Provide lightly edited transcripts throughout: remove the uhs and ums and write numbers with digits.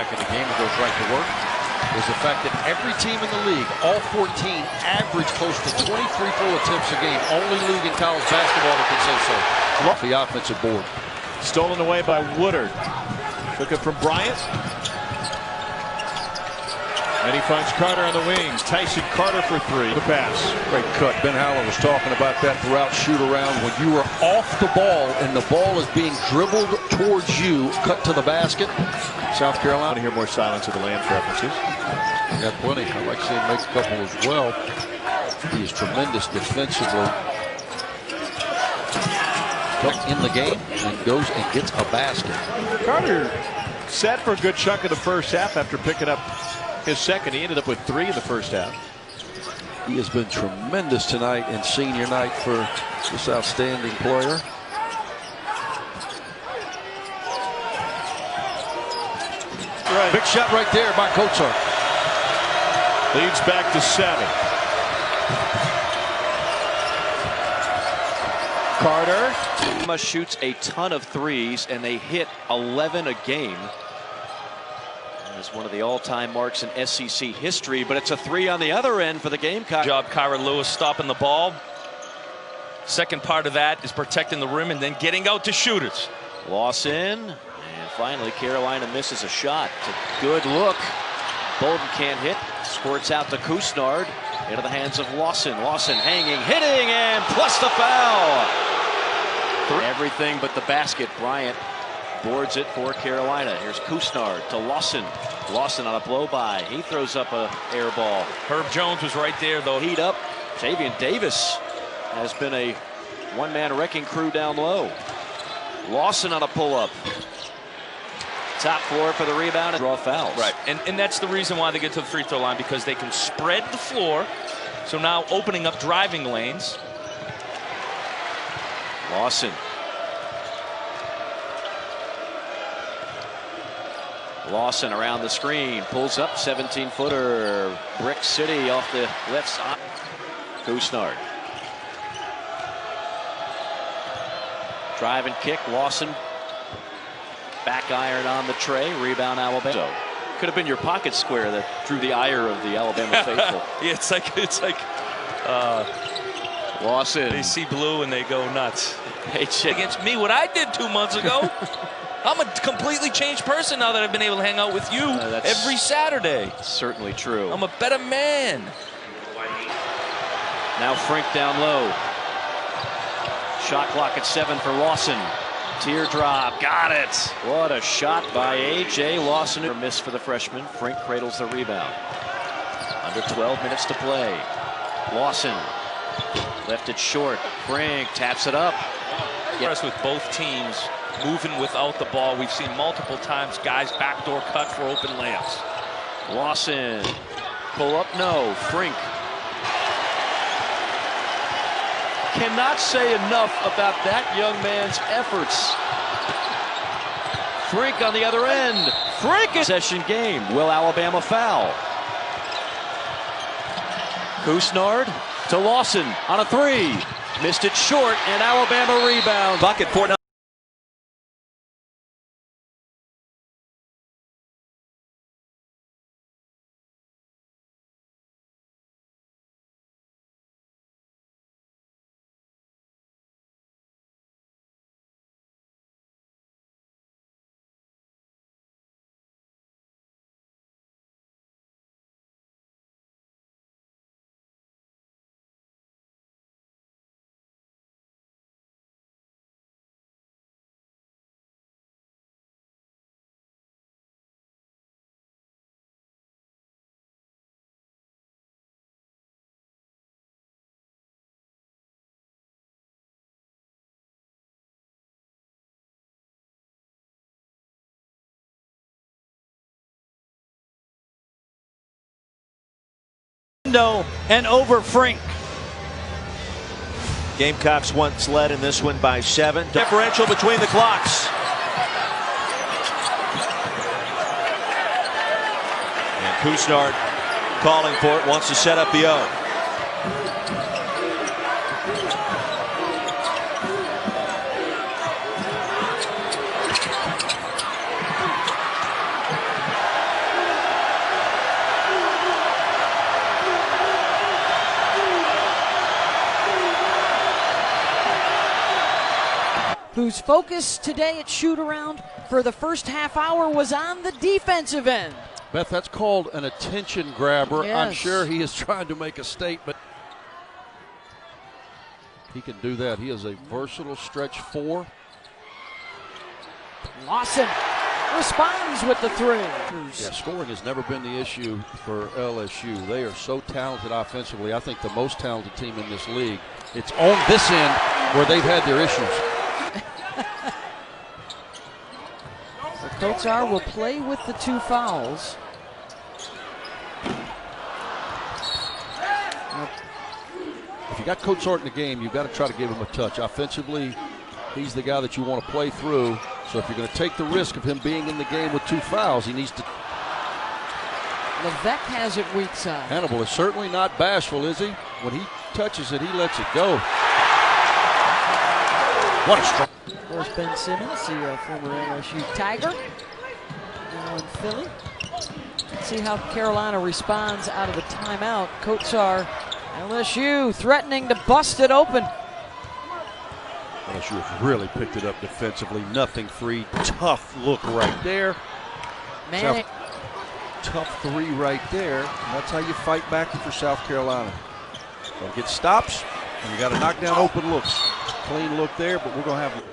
back in the game and goes right to work is the fact that every team in the league, all 14, average close to 20 free throw attempts a game. Only league in college basketball that can say so. The offensive board. Stolen away by Woodard. Took it from Bryant. And he finds Carter on the wings. Tyson Carter for three. The pass. Great cut. Ben Howland was talking about that throughout shoot around. When you are off the ball and the ball is being dribbled towards you, cut to the basket. South Carolina. I want to hear more silence of the Lance references. Got plenty. I'd like to see him make a couple as well. He is tremendous defensively. In the game and goes and gets a basket. Carter sat for a good chunk of the first half after picking up his second. He ended up with 3 in the first half. He has been tremendous tonight in senior night for this outstanding player. Right. Big shot right there by Kotsar. Leads back to 7. Carter shoots a ton of threes, and they hit 11 a game. It's one of the all-time marks in SEC history, but it's a 3 on the other end for the Gamecock. Job Kyra Lewis stopping the ball. Second part of that is protecting the rim and then getting out to shooters. Lawson, and finally Carolina misses a shot. It's a good look. Bolden can't hit. Squirts out to Kusnard. Into the hands of Lawson. Lawson hanging, hitting, and plus the foul. Everything but the basket. Bryant boards it for Carolina. Here's Kusnard to Lawson. Lawson on a blow-by. He throws up a air ball. Herb Jones was right there, though. Heat up. Javian Davis has been a one-man wrecking crew down low. Lawson on a pull-up. Top floor for the rebound and draw fouls. Right, and that's the reason why they get to the free throw line, because they can spread the floor. So now opening up driving lanes. Lawson. Lawson around the screen, pulls up, 17-footer, Brick City off the left side. Kusnard. Drive and kick, Lawson. Back iron on the tray, rebound Alabama. So, could have been your pocket square that drew the ire of the Alabama faithful. Yeah, it's like Lawson. They see blue and they go nuts. Hey, against me, what I did 2 months ago. I'm a completely changed person now that I've been able to hang out with you every Saturday. Certainly true. I'm a better man. Now Frink down low. Shot clock at 7 for Lawson. Teardrop, got it. What a shot by A.J. Lawson. A miss for the freshman. Frink cradles the rebound. Under 12 minutes to play. Lawson left it short. Frink taps it up. Impressed with both teams moving without the ball. We've seen multiple times guys backdoor cut for open layups. Lawson, pull up, no. Frink. Cannot say enough about that young man's efforts. Frink on the other end. Frink is possession game. Will Alabama foul? Kusnard to Lawson on a 3. Missed it short, and Alabama rebound. Bucket for and over Frink. Gamecocks once led in this one by 7. Differential between the clocks. And Kusnard calling for it, wants to set up the O. whose focus today at shoot-around for the first half hour was on the defensive end. Beth, that's called an attention grabber. Yes. I'm sure he is trying to make a statement. He can do that. He is a versatile stretch four. Lawson responds with the three. Yeah, scoring has never been the issue for LSU. They are so talented offensively. I think the most talented team in this league. It's on this end where they've had their issues. So Kotsar will play with the 2 fouls. If you got Kotsar in the game, you've got to try to give him a touch. Offensively, he's the guy that you want to play through. So if you're going to take the risk of him being in the game with 2 fouls, he needs to. Levesque has it weak side. Hannibal is certainly not bashful, is he? When he touches it, he lets it go. What a strike. Of course, Ben Simmons, the former LSU Tiger, now in Philly. Let's see how Carolina responds out of the timeout. Kotsar, LSU threatening to bust it open. LSU has really picked it up defensively. Nothing free. Tough look right there. Manning. Tough 3 right there. And that's how you fight back for South Carolina. Got to get stops, and you got to knock down open looks. Clean look there, but we're going to have.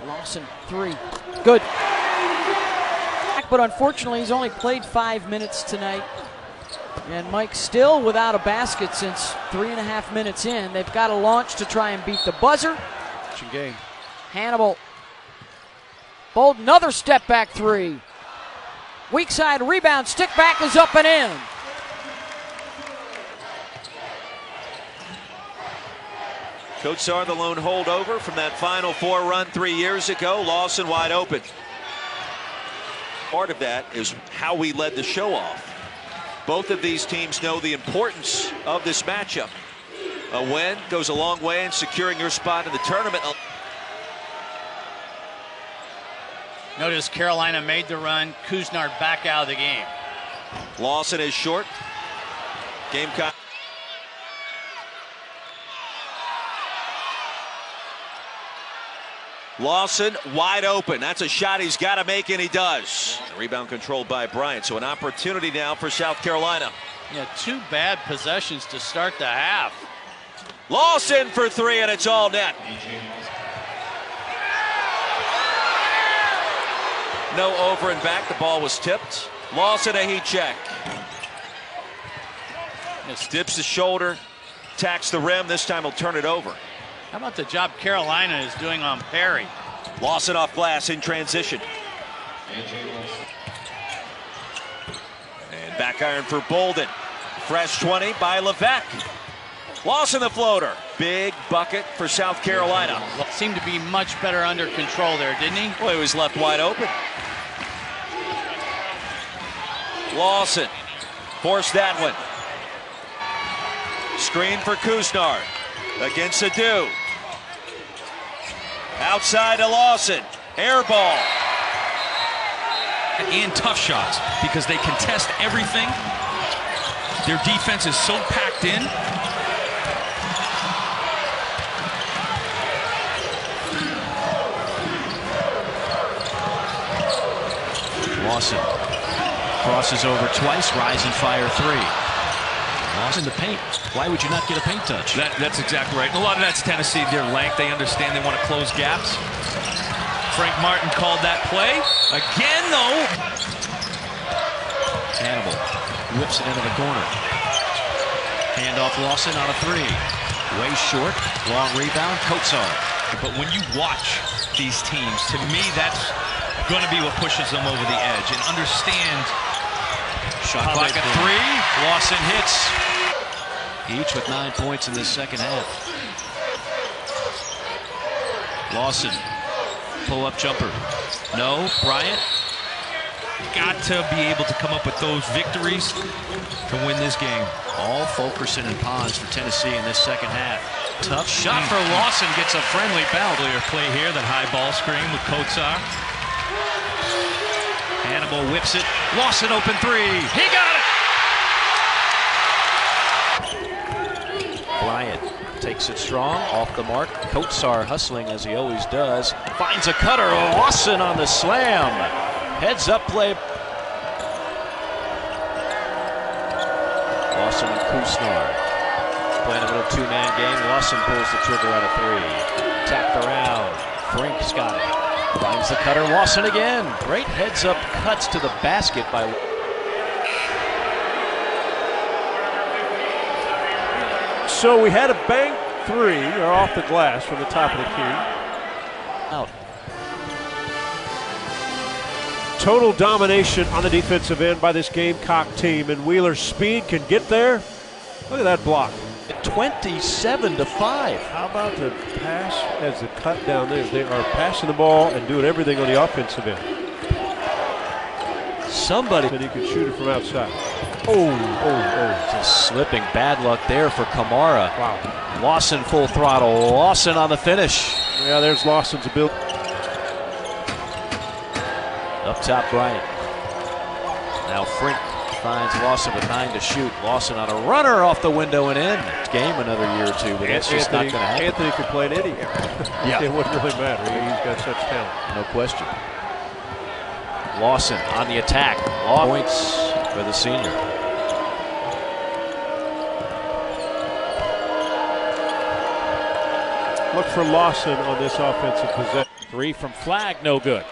Lawson, 3. Good. But unfortunately, he's only played 5 minutes tonight. And Mike still without a basket since 3.5 minutes in. They've got to launch to try and beat the buzzer. Game. Hannibal. Bold, another step back 3. Weak side rebound, stick back is up and in. Kotsar, the lone holdover from that Final Four run 3 years ago. Lawson wide open. Part of that is how we led the show off. Both of these teams know the importance of this matchup. A win goes a long way in securing your spot in the tournament. Notice Carolina made the run. Couisnard back out of the game. Lawson is short. Gamecock. Lawson wide open. That's a shot he's got to make, and he does. The rebound controlled by Bryant. So an opportunity now for South Carolina. Yeah, 2 bad possessions to start the half. Lawson for 3, and it's all net. No over and back. The ball was tipped. Lawson a heat check. Dips the shoulder, tacks the rim. This time he'll turn it over. How about the job Carolina is doing on Perry? Lawson off glass in transition. And back iron for Bolden. Fresh 20 by Levesque. Lawson the floater. Big bucket for South Carolina. Seemed to be much better under control there, didn't he? Well, he was left wide open. Lawson forced that one. Screen for Couisnard against Adu. Outside to Lawson. Air ball. And tough shots because they contest everything. Their defense is so packed in. Lawson crosses over twice, rise and fire 3. Lawson the paint. Why would you not get a paint touch? That's exactly right. And a lot of that's Tennessee, their length. They understand they want to close gaps. Frank Martin called that play. Again, though. Hannibal whips it into the corner. Hand off Lawson on a 3. Way short. Long rebound. Kotsar. But when you watch these teams, to me, that's going to be what pushes them over the edge. And understand. Shot clock at 3. Lawson hits. Each with 9 points in this second half. Lawson. Pull-up jumper. No. Bryant. Got to be able to come up with those victories to win this game. All Fulkerson and Pons for Tennessee in this second half. Tough shot for Lawson. Gets a friendly bounce. Clear play here, that high ball screen with Kotsar. Hannibal whips it. Lawson open 3. He got it! Makes it strong, off the mark. Kotsar hustling as he always does. Finds a cutter, Lawson on the slam. Heads up play. Lawson and Kusnar. Playing a little two-man game. Lawson pulls the trigger out of three. Tapped around. Frank's got it. Finds the cutter, Lawson again. Great heads-up cuts to the basket by... So we had a bank three, or off the glass from the top of the key. Out. Total domination on the defensive end by this Gamecock team, and Wheeler's speed can get there. Look at that block. 27-5. How about the pass as the cut down there? They are passing the ball and doing everything on the offensive end. Somebody said he could shoot it from outside. Just slipping. Bad luck there for Kamara. Wow. Lawson full throttle. Lawson on the finish. Yeah, there's Lawson's ability. Up top right. Now Frink finds Lawson with 9 to shoot. Lawson on a runner off the window and in. Game another year or two, but that's just not going to happen. Anthony could play in any area. Yeah. It wouldn't really matter. He's got such talent. No question. Lawson on the attack. Points for the senior. Look for Lawson on this offensive possession. Three from Flag, no good.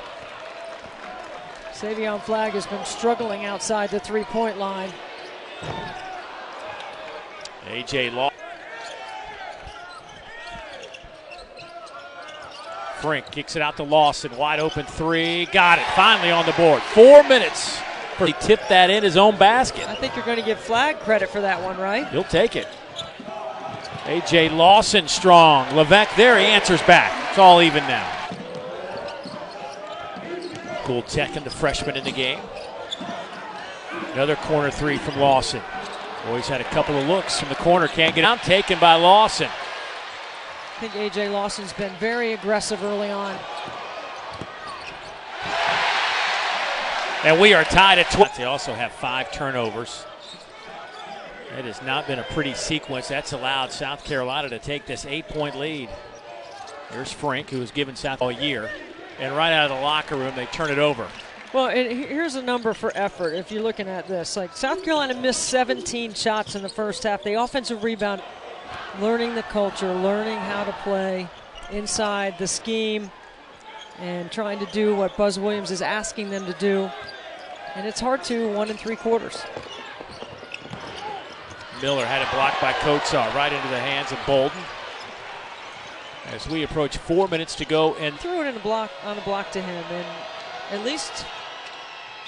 Savion Flag has been struggling outside the three-point line. A.J. Lawson. Frink kicks it out to Lawson. Wide open three. Got it. Finally on the board. 4 minutes. He tipped that in his own basket. I think you're going to give Flag credit for that one, right? He'll take it. A.J. Lawson strong. Levesque there. He answers back. It's all even now. Cool Tekken, the freshman in the game. Another corner three from Lawson. Always had a couple of looks from the corner. Can't get out. Taken by Lawson. I think A.J. Lawson's been very aggressive early on. And we are tied at 12. They also have 5 turnovers. It has not been a pretty sequence. That's allowed South Carolina to take this 8-point lead. Here's Frink, who was given South all year. And right out of the locker room, they turn it over. Well, here's a number for effort if you're looking at this. Like, South Carolina missed 17 shots in the first half. The offensive rebound, learning the culture, learning how to play inside the scheme, and trying to do what Buzz Williams is asking them to do. And it's hard to 1 3/4. Miller had it blocked by Kotsar right into the hands of Bolden. As we approach 4 minutes to go, and threw it in on a block to him, and at least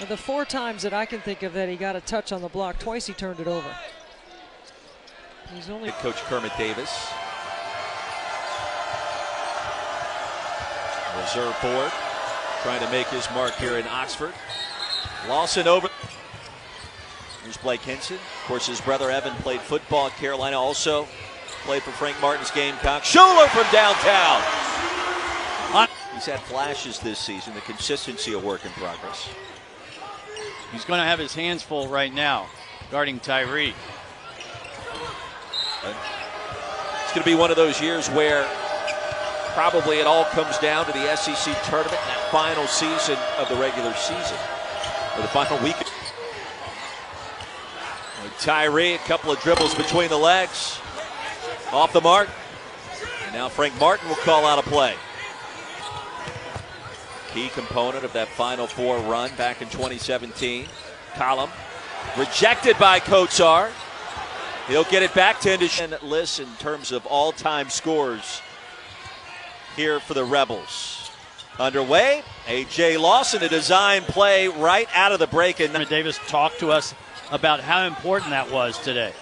the 4 times that I can think of that he got a touch on the block, twice he turned it over. He's only Coach Kermit Davis. Reserve board, trying to make his mark here in Oxford. Lawson over. Here's Blake Hinson. Of course, his brother Evan played football at Carolina, also played for Frank Martin's Gamecock. Schuler from downtown. He's had flashes this season, the consistency of work in progress. He's going to have his hands full right now, guarding Tyree. It's going to be one of those years where probably it all comes down to the SEC tournament, that final season of the regular season, or the final week. Tyree, a couple of dribbles between the legs. Off the mark. And now Frank Martin will call out a play. Key component of that Final Four run back in 2017. Column rejected by Kotsar. He'll get it back to Indiana list in terms of all-time scores here for the Rebels. Underway, A.J. Lawson, a design play right out of the break. And Davis talked to us about how important that was today.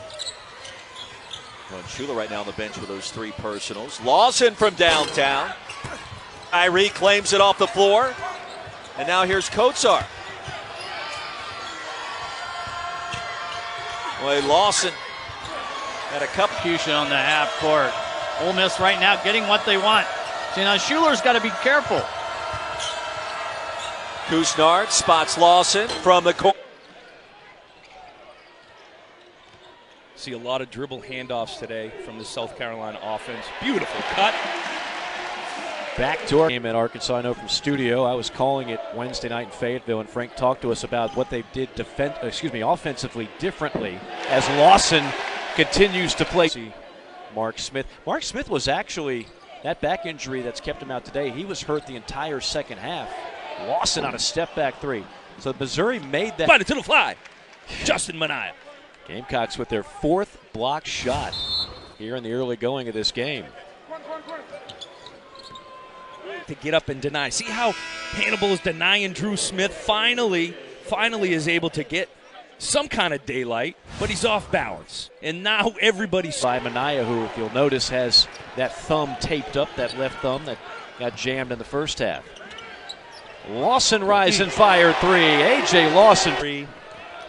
Well, Schuler right now on the bench with those 3 personals. Lawson from downtown. Tyree claims it off the floor. And now here's Kotsar. Boy, Lawson had a couple. Execution on the half court. Ole Miss right now getting what they want. See, now Schuler's got to be careful. Kusnard spots Lawson from the corner. See a lot of dribble handoffs today from the South Carolina offense. Beautiful cut. Backdoor game at Arkansas. I know from studio. I was calling it Wednesday night in Fayetteville, and Frank talked to us about what they did offensively differently as Lawson continues to play. Mark Smith. Mark Smith was actually, that back injury that's kept him out today, he was hurt the entire second half. Lawson on a step back three. So Missouri made that. Find it to the fly. Justin Mania. Gamecocks with their fourth block shot here in the early going of this game. To get up and deny. See how Hannibal is denying Drew Smith. Finally is able to get some kind of daylight, but he's off balance. And now everybody's by Mania, who, if you'll notice, has that thumb taped up, that left thumb that got jammed in the first half. Lawson rise and fire three. A.J. Lawson.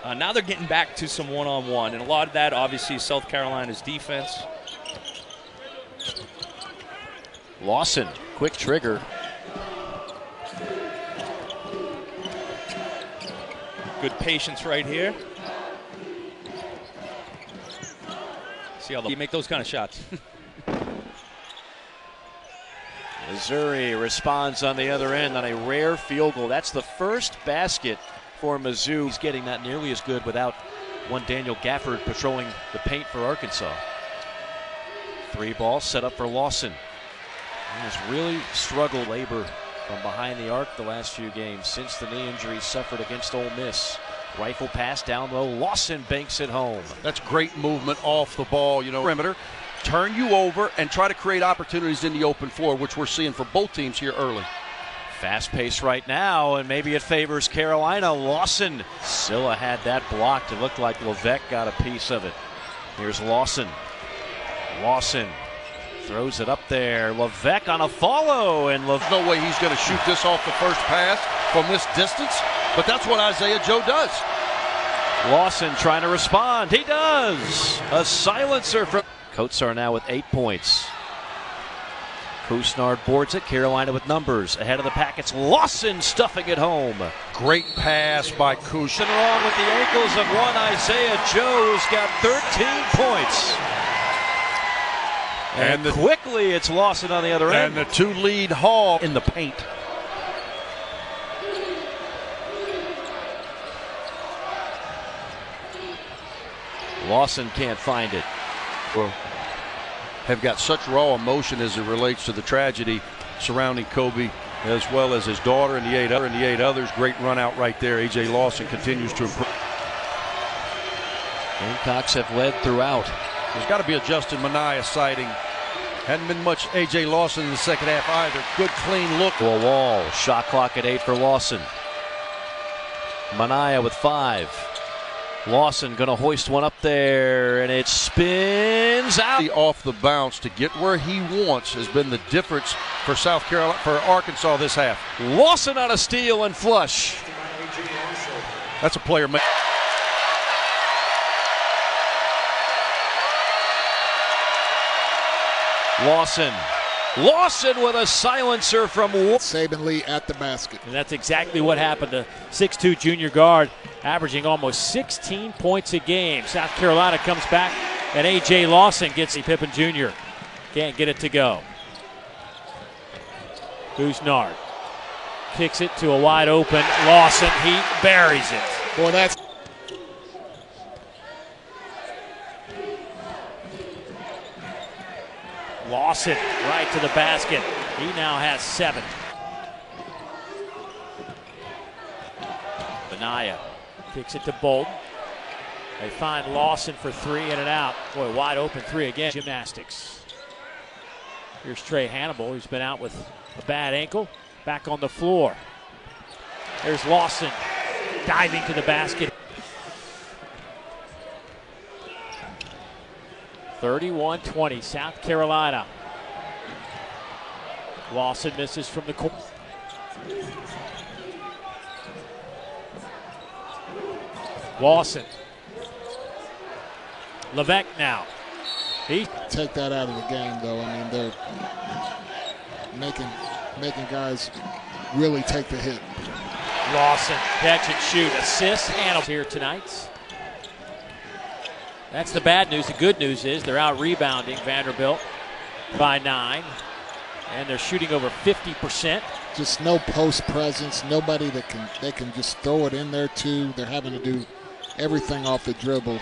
Now they're getting back to some one-on-one, and a lot of that, obviously, is South Carolina's defense. Lawson, quick trigger. Good patience right here. See how you make those kind of shots. Missouri responds on the other end on a rare field goal. That's the first basket for Mizzou. He's getting that nearly as good without one Daniel Gafford patrolling the paint for Arkansas. Three ball set up for Lawson. He has really struggled labor from behind the arc the last few games since the knee injury suffered against Ole Miss. Rifle pass down low. Lawson banks it home. That's great movement off the ball, perimeter. Turn you over and try to create opportunities in the open floor, which we're seeing for both teams here early. Fast pace right now, and maybe it favors Carolina. Lawson. Silla had that blocked. It looked like Levesque got a piece of it. Here's Lawson. Lawson throws it up there. Levesque on a follow, and no way he's going to shoot this off the first pass from this distance, but that's what Isaiah Joe does. Lawson trying to respond. He does. A silencer from Coates are now with 8 points. Couisnard boards it. Carolina with numbers. Ahead of the Packets. Lawson stuffing it home. Great pass by Couisnard. Wrong with the ankles of one Isaiah Joe, who's got 13 points. And quickly it's Lawson on the other end. And the two lead Hall in the paint. Lawson can't find it. Well, have got such raw emotion as it relates to the tragedy surrounding Kobe, as well as his daughter and the eight others. Great run out right there. A.J. Lawson continues to improve. Gamecocks have led throughout. There's got to be a Justin Mania sighting. Hadn't been much A.J. Lawson in the second half either. Good, clean look. To a wall. Shot clock at 8 for Lawson. Mania with 5. Lawson going to hoist one up there, and it spins out. Off the bounce to get where he wants has been the difference for South Carolina, for Arkansas this half. Lawson on a steal and flush. That's a player. Lawson with a silencer from Saban Lee at the basket. And that's exactly what happened. The 6'2 junior guard averaging almost 16 points a game. South Carolina comes back, and A.J. Lawson gets the Pippen Jr. Can't get it to go. Couisnard kicks it to a wide open Lawson. He buries it. Boy, that's Lawson right to the basket. He now has 7. Mania kicks it to Bolton. They find Lawson for 3 in and out. Boy, wide open 3 again. Gymnastics. Here's Trey Hannibal, who's been out with a bad ankle. Back on the floor. There's Lawson diving to the basket. 31-20, South Carolina. Lawson misses from the corner. Lawson. Levesque now. He take that out of the game, though. I mean, they're making guys really take the hit. Lawson, catch and shoot, assist. Hannibal here tonight. That's the bad news. The good news is they're out rebounding Vanderbilt by 9, and they're shooting over 50%. Just no post presence, nobody that they can just throw it in there too. They're having to do everything off the dribble.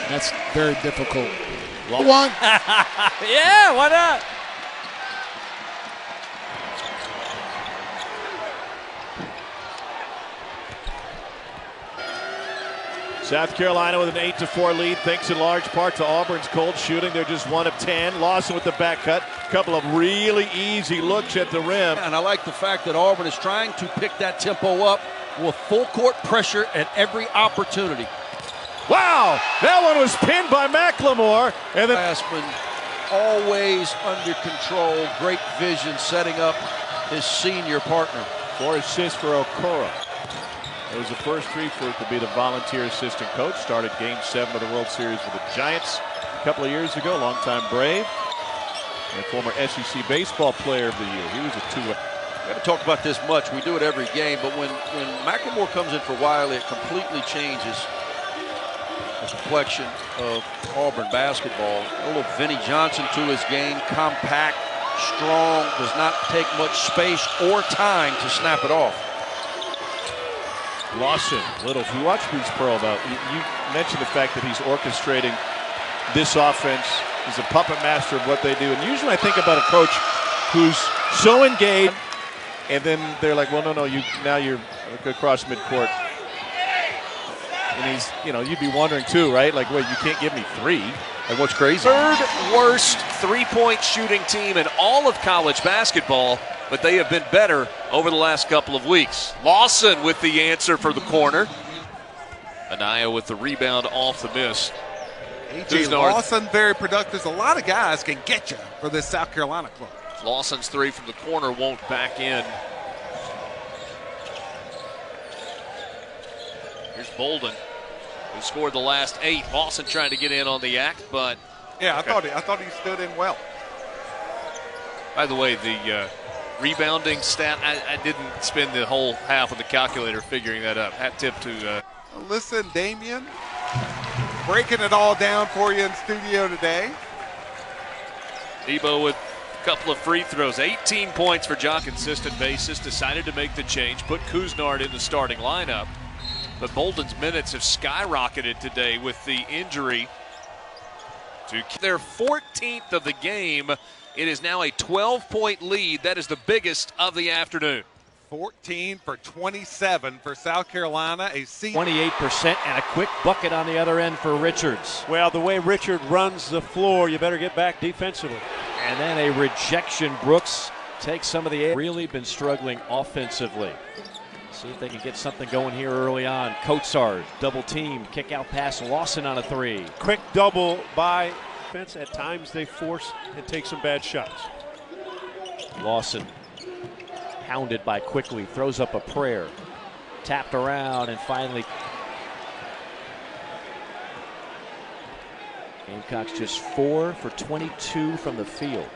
That's very difficult. One. Yeah, why not? South Carolina with an 8-4 lead, thanks in large part to Auburn's cold shooting. They're just 1 of 10. Lawson with the back cut. A couple of really easy looks at the rim. And I like the fact that Auburn is trying to pick that tempo up with full court pressure at every opportunity. Wow, that one was pinned by McLemore. And then Aspen always under control, great vision, setting up his senior partner. 4 assists for Okoro. It was the first three for it to be the volunteer assistant coach. Started Game 7 of the World Series with the Giants a couple of years ago. Longtime Brave. And former SEC Baseball Player of the Year. He was a 2-way. We haven't talked about this much. We do it every game. But when McLemore comes in for Wiley, it completely changes the complexion of Auburn basketball. A little Vinnie Johnson to his game. Compact, strong, does not take much space or time to snap it off. Lawson, little. If you watch Bruce Pearl, though, you mentioned the fact that he's orchestrating this offense. He's a puppet master of what they do. And usually I think about a coach who's so engaged, and then they're like, well, no, now you're across midcourt. And he's, you'd be wondering too, right? Like, wait, you can't give me 3. And what's crazy? Third worst three-point shooting team in all of college basketball, but they have been better over the last couple of weeks. Lawson with the answer for the corner. Anaya with the rebound off the miss. A.J. Lawson, very productive. A lot of guys can get you for this South Carolina club. Lawson's 3 from the corner won't back in. Here's Bolden, who scored the last 8. Lawson trying to get in on the act, but yeah, I thought he stood in well. By the way, the rebounding stat, I didn't spend the whole half of the calculator figuring that up. Hat tip to listen, Damian, breaking it all down for you in studio today. Debo with a couple of free throws. 18 points for John. Consistent basis. Decided to make the change. Put Kuznard in the starting lineup. But Bolden's minutes have skyrocketed today with the injury to their 14th of the game. It is now a 12-point lead. That is the biggest of the afternoon. 14 for 27 for South Carolina. 28% and a quick bucket on the other end for Richards. Well, the way Richard runs the floor, you better get back defensively. And then a rejection. Brooks takes some of the air. Really been struggling offensively. See if they can get something going here early on. Coatsard, double team, kick out pass. Lawson on a 3. Quick double by defense. At times they force and take some bad shots. Lawson hounded by Quickly, throws up a prayer. Tapped around and finally. Gamecocks just 4 for 22 from the field.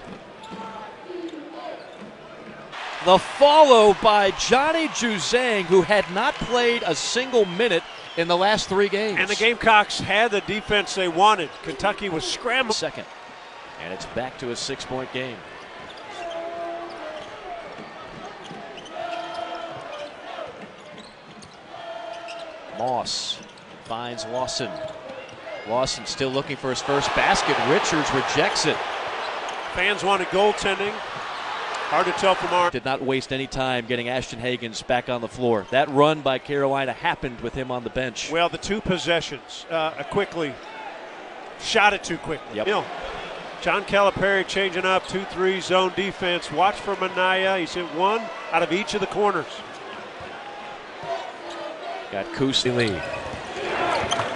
The follow by Johnny Juzang, who had not played a single minute in the last 3 games. And the Gamecocks had the defense they wanted. Kentucky was scrambling. Second. And it's back to a 6-point game. Moss finds Lawson. Lawson still looking for his first basket. Richards rejects it. Fans wanted goaltending. Hard to tell from our. Did not waste any time getting Ashton Hagens back on the floor. That run by Carolina happened with him on the bench. Well, the 2 possessions, Quickly shot it too quickly. Yep. John Calipari changing up 2-3 zone defense. Watch for Minaya. He's hit 1 out of each of the corners. Got Kusi lead.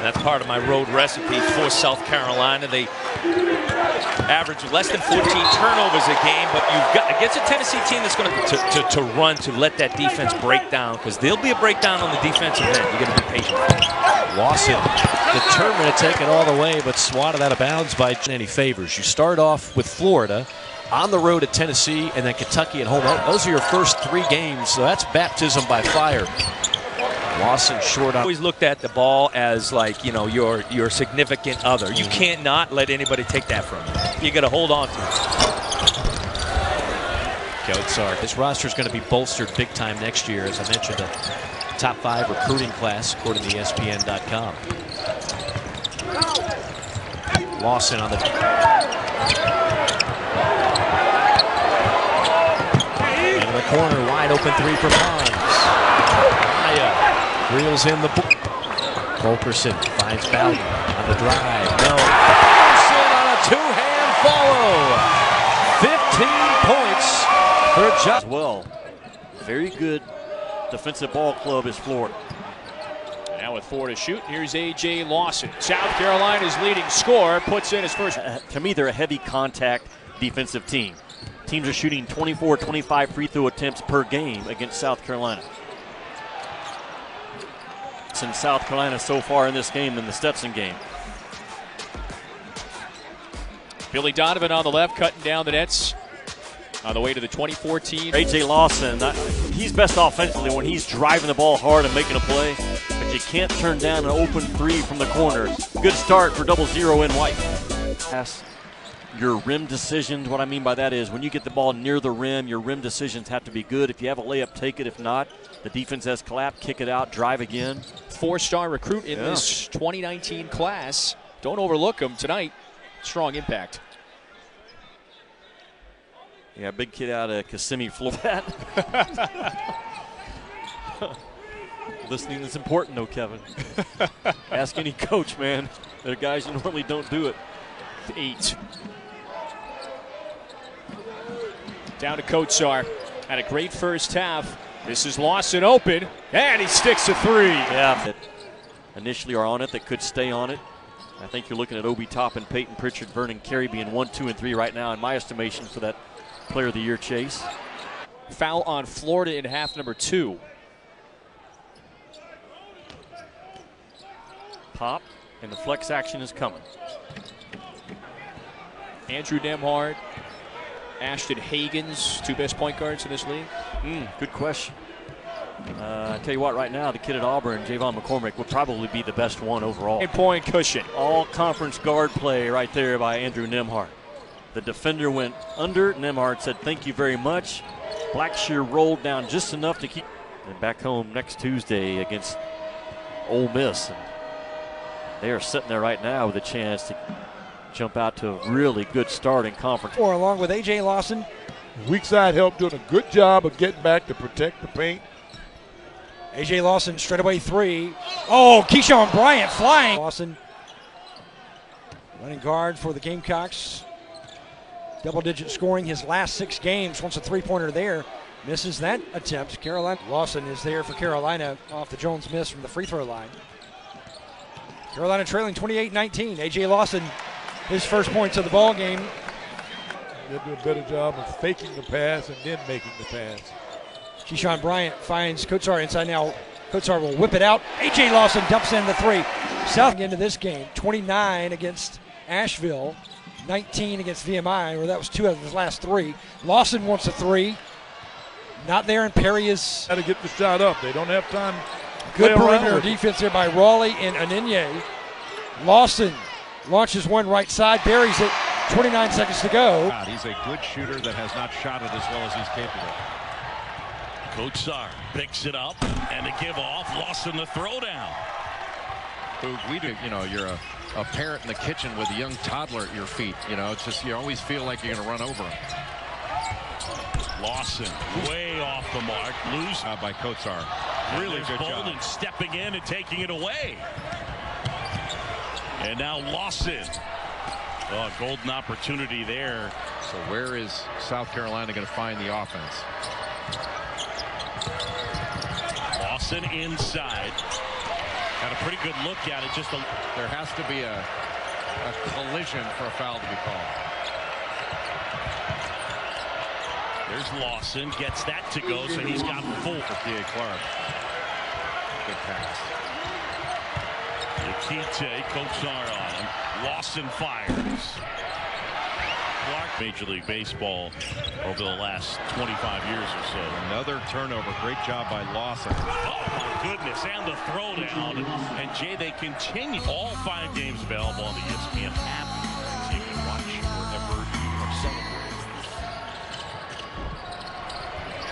That's part of my road recipe for South Carolina. They average less than 14 turnovers a game, but you've got against a Tennessee team that's going to run, to let that defense break down, because there'll be a breakdown on the defensive end. You're going to be patient. Lawson determined to take it all the way, but swatted out of bounds by any favors. You start off with Florida, on the road at Tennessee, and then Kentucky at home. Those are your first 3 games, so that's baptism by fire. Lawson short on. Always looked at the ball as like, you know, your significant other. You can't not let anybody take that from you. You got to hold on to it. Coatsar. This roster is going to be bolstered big time next year, as I mentioned, a top 5 recruiting class according to ESPN.com. Lawson on the. In the corner, wide open 3 for Pons. Reels in the. Fulkerson finds Bowden on the drive. No. Lawson on a 2-hand follow. 15 points for Josh. Well, very good defensive ball club is Florida. Now with 4 to shoot, here's A.J. Lawson. South Carolina's leading scorer puts in his first. To me, they're a heavy contact defensive team. Teams are shooting 24, 25 free throw attempts per game against South Carolina. In South Carolina so far in this game than the Stetson game. Billy Donovan on the left, cutting down the nets on the way to the 2014. A.J. Lawson, he's best offensively when he's driving the ball hard and making a play, but you can't turn down an open 3 from the corner. Good start for 0-0 in white. Pass your rim decisions. What I mean by that is when you get the ball near the rim, your rim decisions have to be good. If you have a layup, take it. If not, the defense has collapsed, kick it out, drive again. 4-star recruit in this 2019 class. Don't overlook him tonight. Strong impact. Yeah, big kid out of Kissimmee, Florida. Listening is important, though, Kevin. Ask any coach, man. There are guys who normally don't do it. 8. Down to Kotsar. Had a great first half. This is Lawson open, and he sticks a 3. Yeah, that initially are on it, that could stay on it. I think you're looking at Obi Toppin, Peyton Pritchard, Vernon Carey being 1, 2, and 3 right now, in my estimation, for that Player of the Year chase. Foul on Florida in half number 2. Pop, and the flex action is coming. Andrew Nembhard, Ashton Hagans, 2 best point guards in this league. Good question. I tell you what, right now, the kid at Auburn, Javon McCormick, would probably be the best one overall. 8-point cushion. All conference guard play right there by Andrew Nembhard. The defender went under. Nembhard said, "Thank you very much." Blackshear rolled down just enough to keep. And back home next Tuesday against Ole Miss. And they are sitting there right now with a chance to jump out to a really good start in conference. Or along with A.J. Lawson. Weak side help doing a good job of getting back to protect the paint. A.J. Lawson straightaway 3. Oh, Keyshawn Bryant flying. Lawson running guard for the Gamecocks. Double-digit scoring his last 6 games. Once a 3-pointer there. Misses that attempt. Carolina. Lawson is there for Carolina off the Jones miss from the free throw line. Carolina trailing 28-19. A.J. Lawson, his first points of the ball game. They'll do a better job of faking the pass and then making the pass. Keyshawn Bryant finds Kotsar inside now. Kotsar will whip it out. A.J. Lawson dumps in the 3. South into this game. 29 against Asheville. 19 against VMI, where that was 2 out of his last 3. Lawson wants a 3. Not there, and Perry is. Got to get the shot up. They don't have time. Good perimeter defense there by Raleigh and Anenye. Lawson launches one right side, buries it. 29 seconds to go. He's a good shooter that has not shot it as well as he's capable. Kotsar picks it up, and the give off. Lawson the throwdown. We do, you know, you're a parent in the kitchen with a young toddler at your feet. You know, it's just you always feel like you're going to run over him. Lawson way off the mark. Loose by Kotsar. Really good job. Bolden stepping in and taking it away. And now Lawson. Oh, golden opportunity there. So where is South Carolina going to find the offense? Lawson inside. Got a pretty good look at it. There has to be a collision for a foul to be called. There's Lawson, gets that to go, so he's got 4. D.A. Clark. Good pass. Yakite, Kotsar on him. Lawson fires. Clark Major League Baseball over the last 25 years or so. Another turnover. Great job by Lawson. Oh, my goodness. And the throwdown. And, Jay, they continue. All 5 games available on the ESPN app. So you can watch wherever you are celebrating.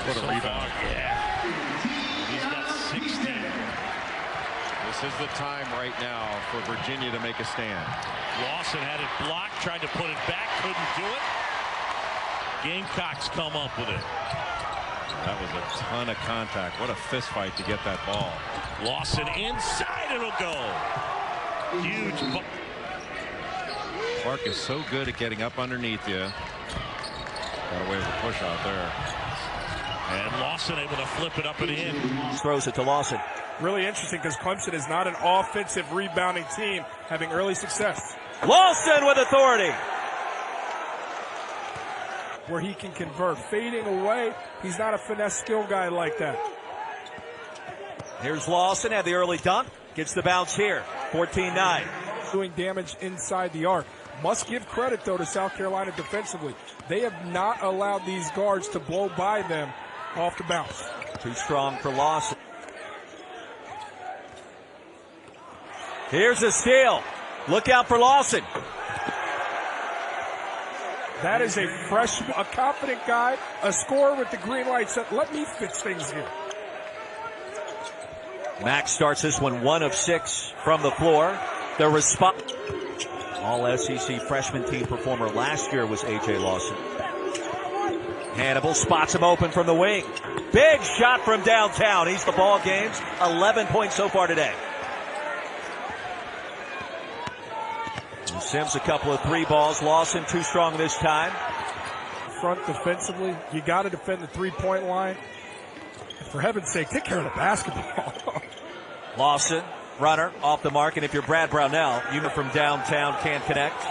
What a rebound. Yeah. He's got 16. This is the time right now for Virginia to make a stand. Lawson had it blocked, tried to put it back, couldn't do it. Gamecocks come up with it. That was a ton of contact. What a fist fight to get that ball. Lawson inside, it'll go. Huge. Clark is so good at getting up underneath you. Got away with a push out there. And Lawson able to flip it up and in. Throws it to Lawson. Really interesting because Clemson is not an offensive rebounding team, having early success. Lawson with authority. Where he can convert. Fading away, he's not a finesse skill guy like that. Here's Lawson, had the early dunk. Gets the bounce here. 14-9. Doing damage inside the arc. Must give credit, though, to South Carolina defensively. They have not allowed these guards to blow by them off the bounce. Too strong for Lawson. Here's a steal. Look out for Lawson. That is a freshman, a confident guy, a scorer with the green light set. Let me fix things here. Max starts this one 1 of 6 from the floor. The response. All SEC freshman team performer last year was A.J. Lawson. Hannibal spots him open from the wing. Big shot from downtown. He's the ball game's 11 points so far today. And Sims a couple of 3 balls. Lawson too strong this time. Front defensively, you got to defend the 3-point line. For heaven's sake, take care of the basketball. Lawson, runner, off the mark. And if you're Brad Brownell, you from downtown can't connect.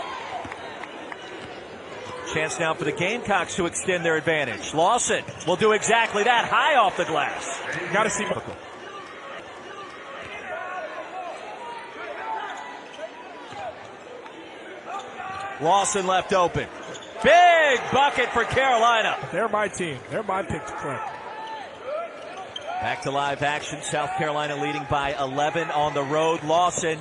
Chance now for the Gamecocks to extend their advantage. Lawson will do exactly that, high off the glass. Got to see. Lawson left open. Big bucket for Carolina. They're my team. They're my pick to play. Back to live action. South Carolina leading by 11 on the road. Lawson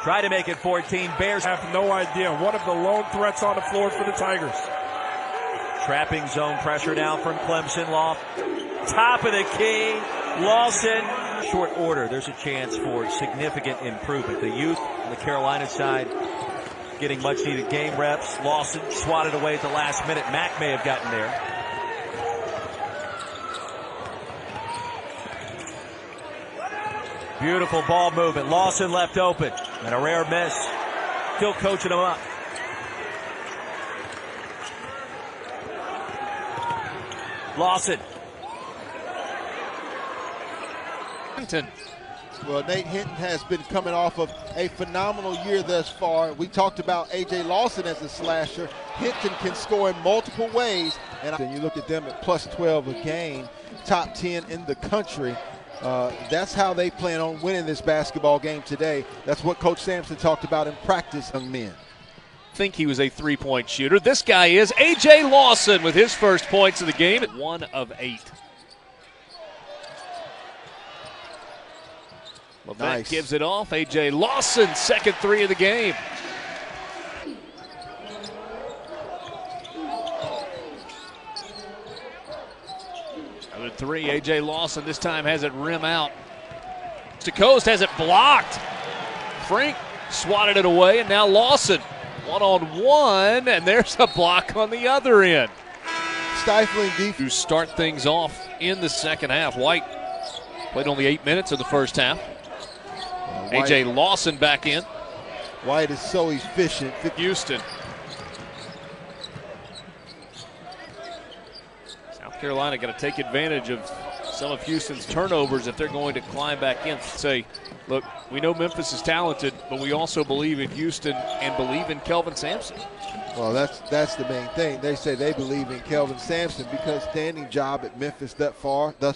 try to make it 14. Bears have no idea. One of the lone threats on the floor for the Tigers. Trapping zone pressure now from Clemson. Loft. Top of the key. Lawson. Short order. There's a chance for significant improvement. The youth on the Carolina side getting much needed game reps. Lawson swatted away at the last minute. Mack may have gotten there. Beautiful ball movement. Lawson left open. And a rare miss. Still coaching him up. Lawson. Well, Nate Hinton has been coming off of a phenomenal year thus far. We talked about A.J. Lawson as a slasher. Hinton can score in multiple ways. And then you look at them at plus 12 a game, top 10 in the country. That's how they plan on winning this basketball game today. That's what Coach Sampson talked about in practice, young men. Think he was a 3-point shooter. This guy is A.J. Lawson with his first points of the game at 1 of 8. Levant nice. Gives it off. A.J. Lawson, second 3 of the game. Another 3. A.J. Lawson this time has it rim out. To Coast has it blocked. Frank swatted it away, and now Lawson one-on-one, and there's a block on the other end. Stifling defense. To start things off in the second half. White played only 8 minutes in the first half. A.J. Lawson back in. White is so efficient. Houston. South Carolina got to take advantage of some of Houston's turnovers if they're going to climb back in. Say, look, we know Memphis is talented, but we also believe in Houston and believe in Kelvin Sampson. Well, that's the main thing. They say they believe in Kelvin Sampson because standing job at Memphis thus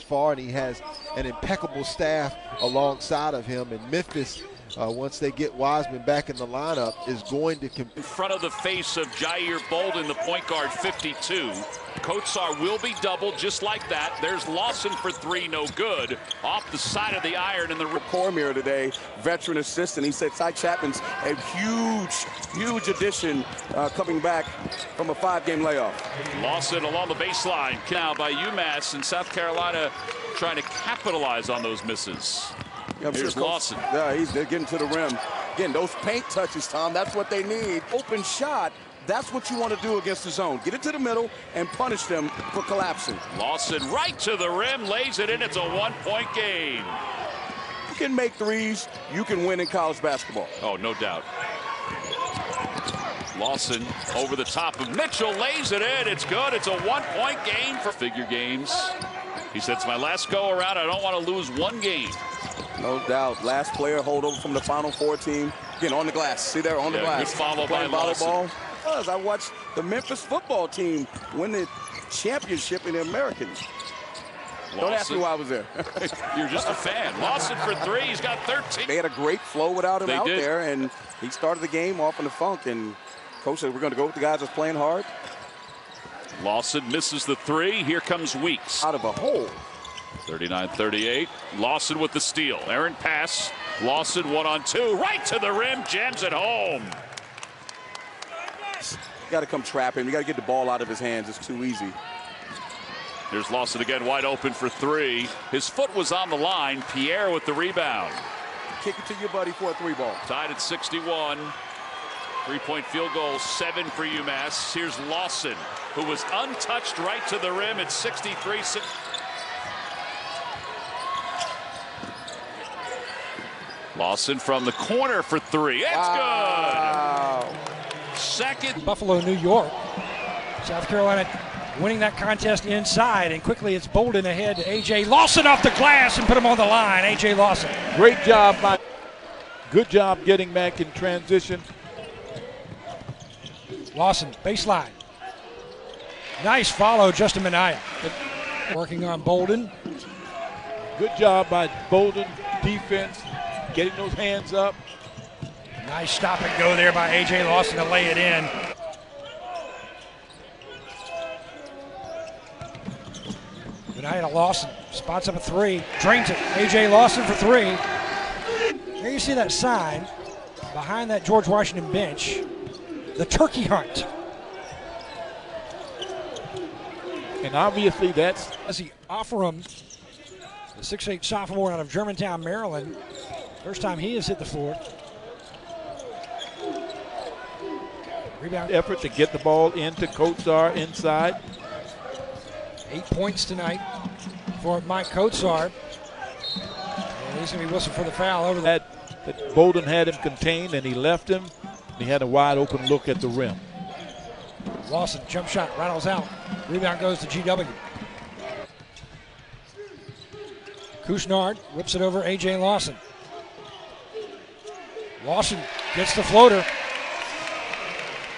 far, and he has an impeccable staff alongside of him. And Memphis once they get Wiseman back in the lineup, is going to compete. In front of the face of Jair Bolden, the point guard, 52. Kotsar will be doubled just like that. There's Lawson for three, no good. Off the side of the iron in the Cormier today, veteran assistant. He said Ty Chapman's a huge addition coming back from a 5-game layoff. Lawson along the baseline. Now by UMass, and South Carolina trying to capitalize on those misses. Yeah, here's Lawson. Yeah, they're getting to the rim. Again, those paint touches, Tom, that's what they need. Open shot, that's what you want to do against the zone. Get it to the middle and punish them for collapsing. Lawson right to the rim, lays it in. It's a 1-point game. You can make threes, you can win in college basketball. Oh, no doubt. Lawson over the top of Mitchell, lays it in. It's good. It's a 1-point game for figure games. He said, it's my last go around. I don't want to lose one game. No doubt. Last player holdover from the Final Four team. Again, on the glass. See there, on the glass. Good follow by volleyball. I watched the Memphis football team win the championship in the Americans. Lawson. Don't ask me why I was there. You're just a fan. Lawson for three. He's got 13. They had a great flow without him there, and he started the game off in the funk. And coach said, we're going to go with the guys that's playing hard. Lawson misses the three. Here comes Weeks. Out of a hole. 39-38. Lawson with the steal. Aaron pass. Lawson 1-on-2. Right to the rim. Jams it home. You got to come trap him. You got to get the ball out of his hands. It's too easy. Here's Lawson again, wide open for three. His foot was on the line. Pierre with the rebound. Kick it to your buddy for a three ball. Tied at 61. 3-point field goal, 7 for UMass. Here's Lawson, who was untouched right to the rim at 63. Lawson from the corner for three. It's good. Second. Buffalo, New York. South Carolina winning that contest inside, and quickly it's Bolden ahead to A.J. Lawson off the glass and put him on the line. A.J. Lawson. Great job by. Good job getting back in transition. Lawson, baseline. Nice follow, Justin Minaya. Working on Bolden. Good job by Bolden. Defense, getting those hands up. Nice stop and go there by A.J. Lawson to lay it in. Minaya to Lawson. Spots up a three. Drains it. A.J. Lawson for three. There you see that sign behind that George Washington bench. The turkey hunt. And obviously that's... As he offer him, the 6'8 sophomore out of Germantown, Maryland. First time he has hit the floor. Rebound. Effort to get the ball into Kotsar inside. 8 points tonight for Mike Kotsar. And he's going to be whistled for the foul over that Bolden had him contained, and he left him. He had a wide open look at the rim. Lawson, jump shot, rattles out. Rebound goes to GW. Kusnard whips it over A.J. Lawson. Lawson gets the floater.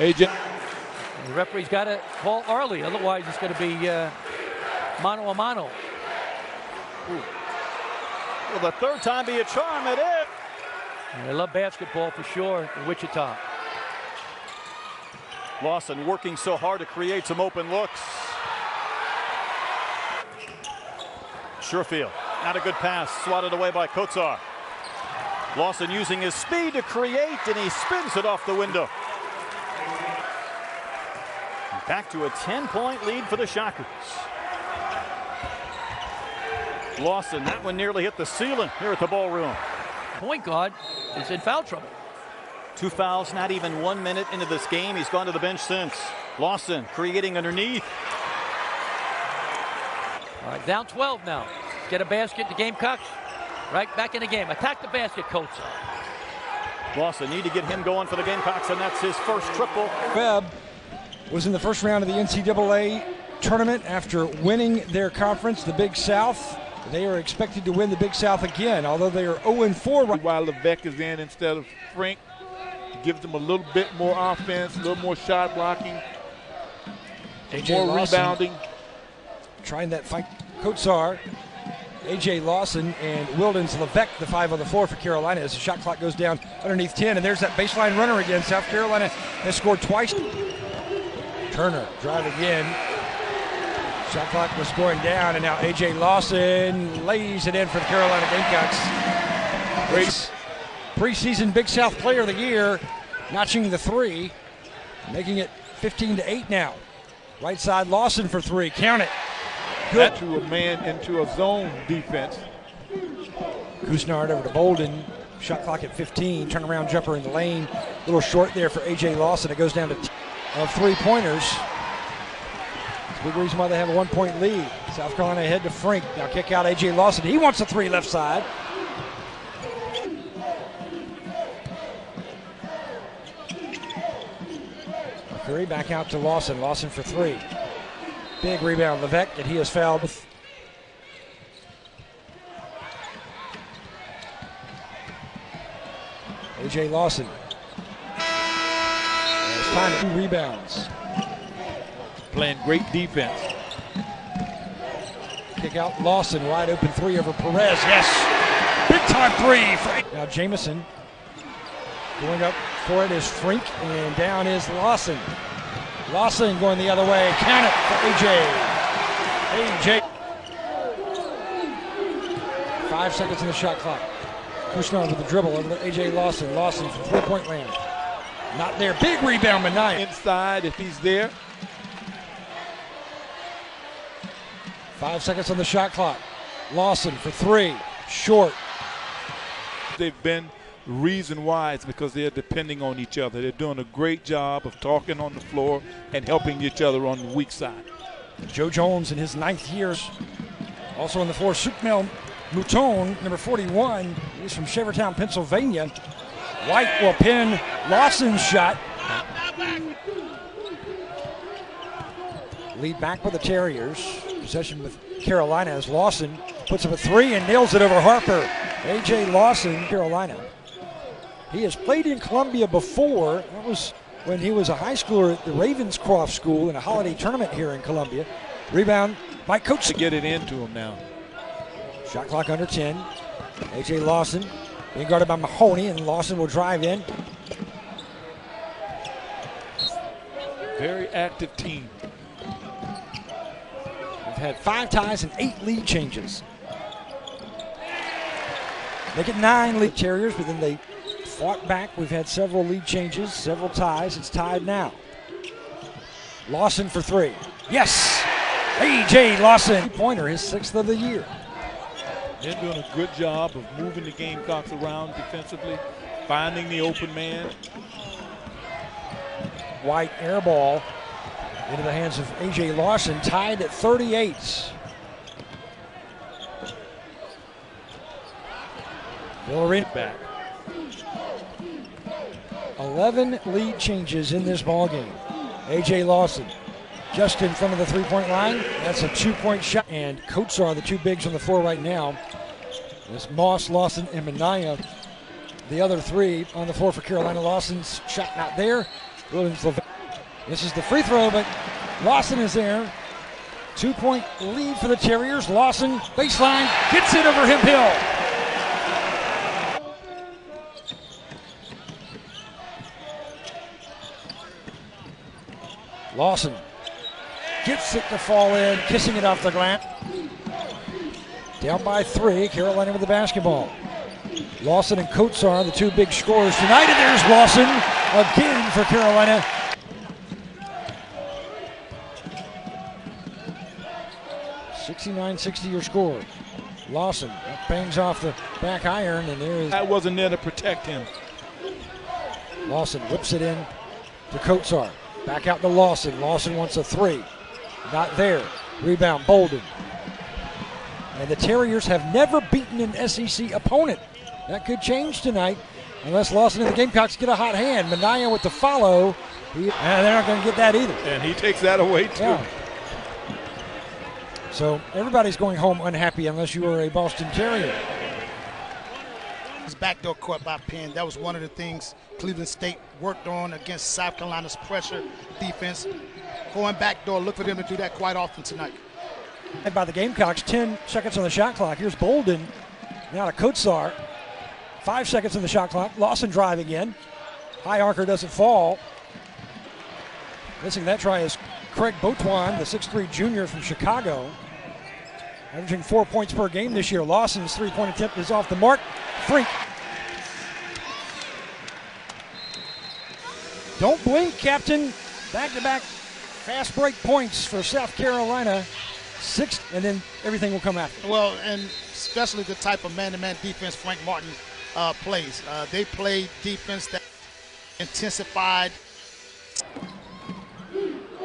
A.J. The referee's got to call early, otherwise it's going to be mano a mano. Will the third time be a charm? It is. And they love basketball for sure in Wichita. Lawson working so hard to create some open looks. Surefield, not a good pass, swatted away by Kotsar. Lawson using his speed to create, and he spins it off the window. Back to a 10-point lead for the Shockers. Lawson, that one nearly hit the ceiling here at the ballroom. Point guard is in foul trouble. 2 fouls, not even 1 minute into this game. He's gone to the bench since. Lawson creating underneath. All right, down 12 now. Get a basket, the Gamecocks right back in the game. Attack the basket, Coach. Lawson need to get him going for the Gamecocks, and that's his first triple. Webb was in the first round of the NCAA tournament after winning their conference, the Big South. They are expected to win the Big South again, although they are 0-4. While Levesque is in instead of Frank, gives them a little bit more offense, a little more shot blocking, A.J. more Lawson rebounding. Trying that fight. Kotsar A.J. Lawson and Wildens Levesque, the 5 on the floor for Carolina as the shot clock goes down underneath 10. And there's that baseline runner again. South Carolina has scored twice. Turner driving in. Shot clock was going down, and now A.J. Lawson lays it in for the Carolina Gamecocks. Great preseason Big South Player of the Year, notching the 3, making it 15-8 now. Right side, Lawson for 3. Count it. Good. To a man into a zone defense. Couisnard over to Bolden. Shot clock at 15. Turnaround jumper in the lane. A little short there for A.J. Lawson. It goes down to of 3-pointers. It's a big reason why they have a 1-point lead. South Carolina ahead to Frink. Now kick out A.J. Lawson. He wants a 3 left side. Curry back out to Lawson. Lawson for 3. Big rebound, Levesque, and he is fouled. A.J. Lawson. And it's time to 2 rebounds. Playing great defense. Kick out Lawson, wide open 3 over Perez. Yes! Big time 3. Now Jamison. Going up for it is Frink, and down is Lawson. Lawson going the other way. Count it for A.J. 5 seconds in the shot clock. Couisnard with the dribble over to A.J. Lawson. Lawson from 3-point land. Not there. Big rebound, Minaya. Inside if he's there. 5 seconds on the shot clock. Lawson for 3. Short. They've been the reason why is because they're depending on each other. They're doing a great job of talking on the floor and helping each other on the weak side. Joe Jones in his 9th year. Also on the floor, Sukmel Mouton, number 41. He's from Shavertown, Pennsylvania. White will pin Lawson's shot. Lead back with the Terriers. Possession with Carolina as Lawson puts up a 3 and nails it over Harper. A.J. Lawson, Carolina. He has played in Columbia before. That was when he was a high schooler at the Ravenscroft School in a holiday tournament here in Columbia. Rebound by Coach. To get it into him now. Shot clock under 10. A.J. Lawson being guarded by Mahoney, and Lawson will drive in. Very active team. We've had 5 ties and 8 lead changes. Make it 9 lead Terriers, but then they fought back. We've had several lead changes, several ties. It's tied now. Lawson for 3. Yes! A.J. Lawson. 3-pointer, his 6th of the year. They're doing a good job of moving the Gamecocks around defensively, finding the open man. White air ball into the hands of A.J. Lawson, tied at 38. Villarreal back. 11 lead changes in this ballgame. A.J. Lawson just in front of the 3-point line. That's a 2-point shot. And Kotsar, the 2 bigs on the floor right now. There's Moss, Lawson, and Minaya. The other 3 on the floor for Carolina. Lawson's shot not there. This is the free throw, but Lawson is there. 2-point lead for the Terriers. Lawson, baseline, gets it over Hemp Hill. Lawson gets it to fall in, kissing it off the glass. Down by 3, Carolina with the basketball. Lawson and Kotsar, the 2 big scorers tonight, and there's Lawson again for Carolina. .69-60 your score. Lawson bangs off the back iron, and there is. That wasn't there to protect him. Lawson whips it in to Kotsar. Back out to Lawson. Lawson wants a 3. Not there. Rebound, Bolden. And the Terriers have never beaten an SEC opponent. That could change tonight unless Lawson and the Gamecocks get a hot hand. Minaya with the follow. They're not going to get that either. And he takes that away too. Yeah. So everybody's going home unhappy unless you are a Boston Terrier. His backdoor court by Penn. That was one of the things Cleveland State worked on against South Carolina's pressure defense. Going backdoor, look for them to do that quite often tonight. By the Gamecocks, 10 seconds on the shot clock. Here's Bolden, now to Kotsar. 5 seconds on the shot clock. Lawson drive again. High archer doesn't fall. Missing that try is Craig Beautoin, the 6'3 junior from Chicago. Averaging 4 points per game this year. Lawson's three-point attempt is off the mark. Frink. Don't blink, Captain. Back-to-back fast break points for South Carolina. 6, and then everything will come after. Well, and especially the type of man-to-man defense Frank Martin plays. They play defense that intensified.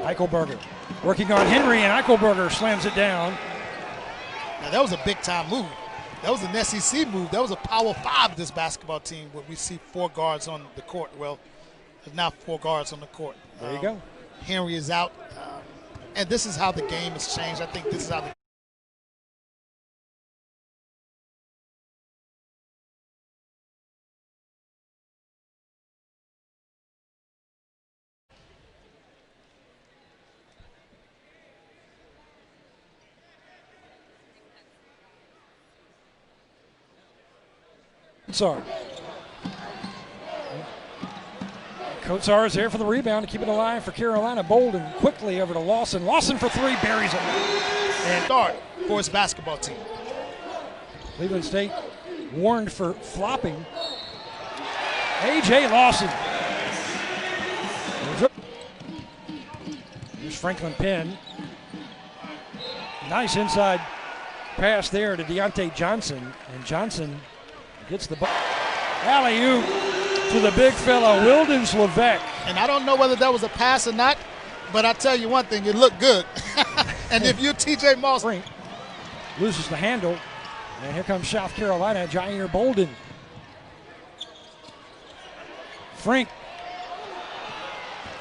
Eichelberger working on Henry, and Eichelberger slams it down. Now, that was a big-time move. That was an SEC move. That was a Power 5 this basketball team where we see 4 guards on the court. Well, there's now 4 guards on the court. There you go. Henry is out. And this is how the game has changed. I think this is how the Kotsar. Kotsar is there for the rebound to keep it alive for Carolina. Bolden quickly over to Lawson. Lawson for 3, buries it. And start for his basketball team. Cleveland State warned for flopping. A.J. Lawson. Here's Franklin Penn. Nice inside pass there to Deontay Johnson. And Johnson gets the ball. Alley-oop to the big fella, Wildens Levesque. And I don't know whether that was a pass or not, but I tell you one thing, it looked good. And if you're T.J. Moss. Loses the handle. And here comes South Carolina, Jair Bolden. Frank.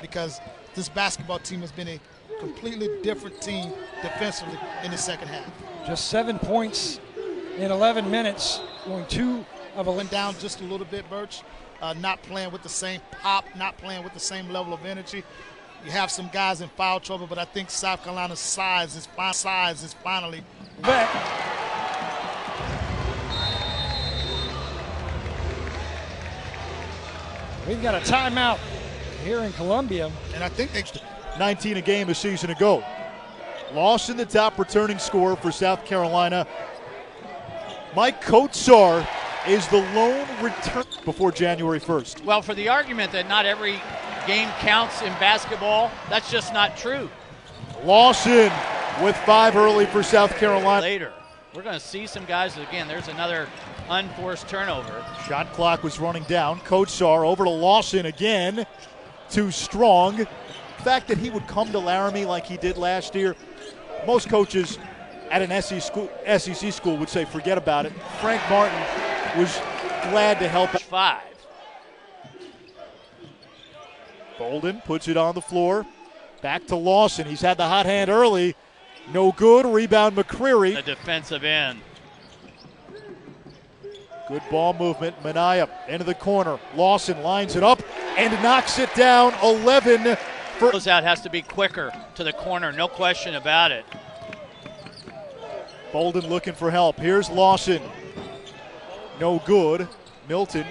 Because this basketball team has been a completely different team defensively in the second half. Just 7 points in 11 minutes, going 2 of 11. Went down just a little bit, Birch. Not playing with the same pop, not playing with the same level of energy. You have some guys in foul trouble, but I think South Carolina's size is finally back. We've got a timeout here in Columbia. And I think they 19 a game a season ago. Lawson, the top returning scorer for South Carolina. Mike Kotsar is the lone return before January 1st. Well, for the argument that not every game counts in basketball, that's just not true. Lawson with 5 early for South Carolina. Later, we're going to see some guys, again, there's another unforced turnover. Shot clock was running down. Kotsar over to Lawson again. Too strong. The fact that he would come to Laramie like he did last year, most coaches at an SEC school would say forget about it. Frank Martin was glad to help. 5. Bolden puts it on the floor. Back to Lawson. He's had the hot hand early. No good. Rebound McCreary. The defensive end. Good ball movement. Minaya into the corner. Lawson lines it up and knocks it down. 11 for. Closeout has to be quicker to the corner. No question about it. Bolden looking for help. Here's Lawson. No good. Milton.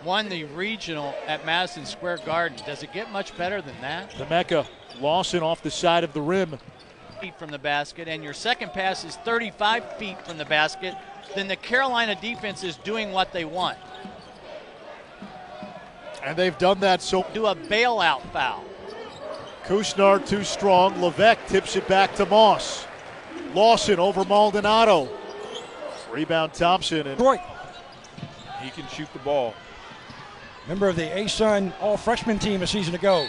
Won the regional at Madison Square Garden. Does it get much better than that? The Mecca. Lawson off the side of the rim. Feet from the basket, and your second pass is 35 feet from the basket, then the Carolina defense is doing what they want. And they've done that so. Do a bailout foul. Kusnard too strong. Levesque tips it back to Moss. Lawson over Maldonado. Rebound Thompson. And Detroit. He can shoot the ball. Member of the A-Sun all-freshman team a season ago.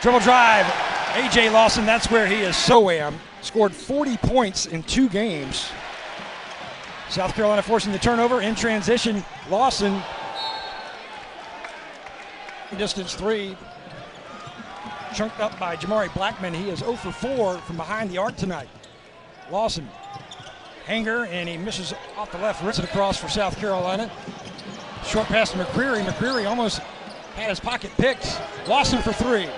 Dribble drive. A.J. Lawson, that's where he is. So-am. Scored 40 points in 2 games. South Carolina forcing the turnover in transition. Lawson. Distance 3. Chunked up by Jamari Blackman. He is 0 for 4 from behind the arc tonight. Lawson. Hanger, and he misses off the left. Rips it across for South Carolina. Short pass to McCreary. McCreary almost had his pocket picked. Lawson for 3.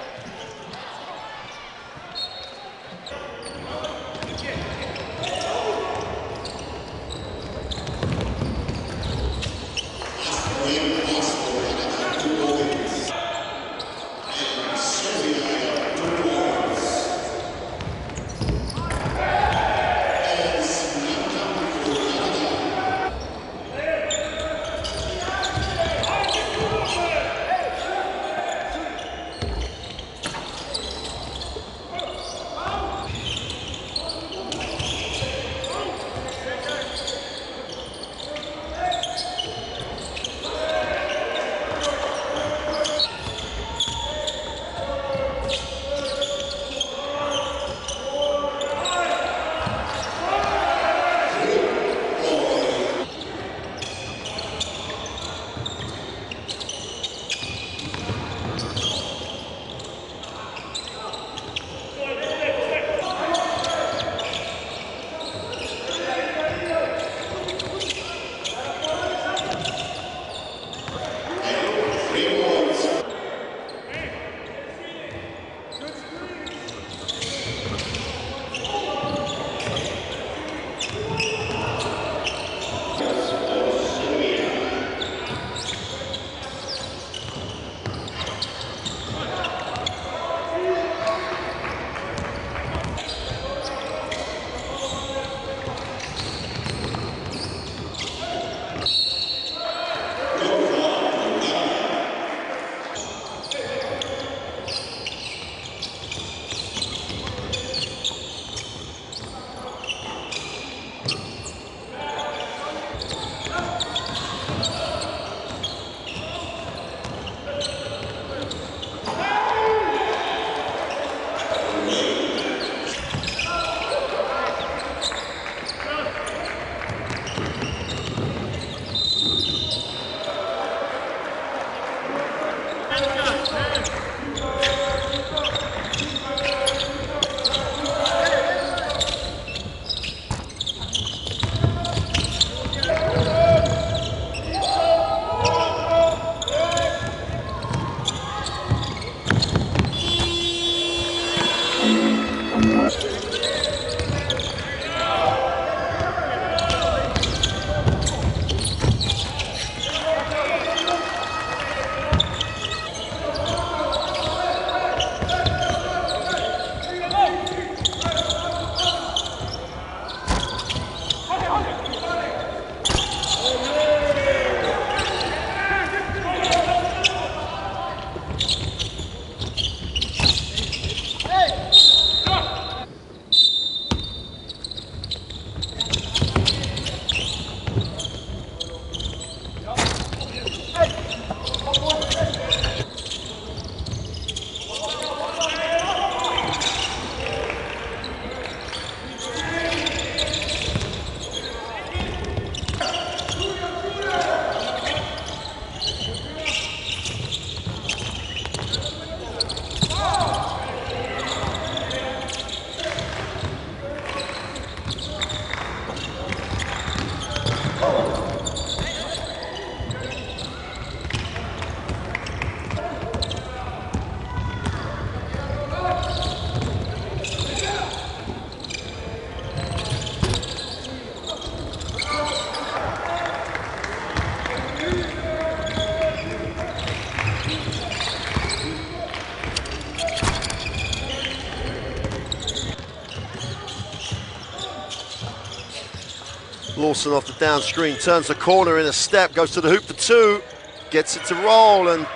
Lawson off the down screen, turns the corner in a step, goes to the hoop for two, gets it to roll, and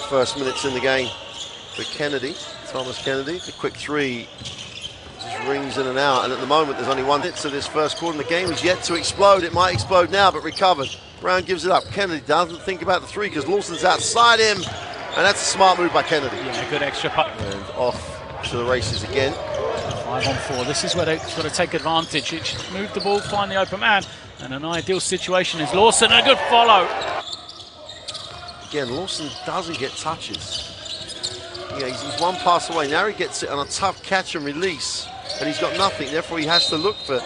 first minutes in the game for Kennedy, Thomas Kennedy. The quick three just rings in and out, and at the moment there's only 1 hit to this first quarter, and the game is yet to explode. It might explode now, but recovered. Brown gives it up. Kennedy doesn't think about the three because Lawson's outside him, and that's a smart move by Kennedy. Yeah, good extra putt. And off to the races again. 5-on-4. This is where they've got to take advantage. It's move the ball, find the open man, and an ideal situation is Lawson. A good follow. Again, Lawson doesn't get touches. Yeah, he's one pass away. Now he gets it on a tough catch and release, and he's got nothing. Therefore, he has to look for.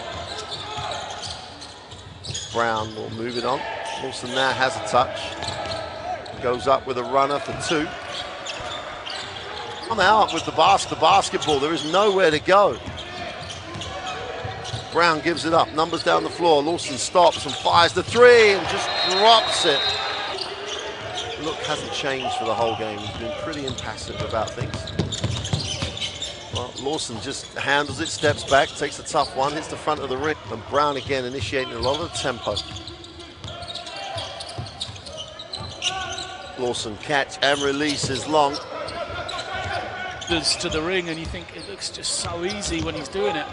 Brown will move it on. Lawson now has a touch. Goes up with a runner for two. I'm out with the basketball. There is nowhere to go. Brown gives it up. Numbers down the floor. Lawson stops and fires the three and just drops it. The look hasn't changed for the whole game. He's been pretty impassive about things. Well, Lawson just handles it, steps back, takes a tough one, hits the front of the rim, and Brown again initiating a lot of tempo. Lawson catch and release is long. To the ring, and you think it looks just so easy when he's doing it.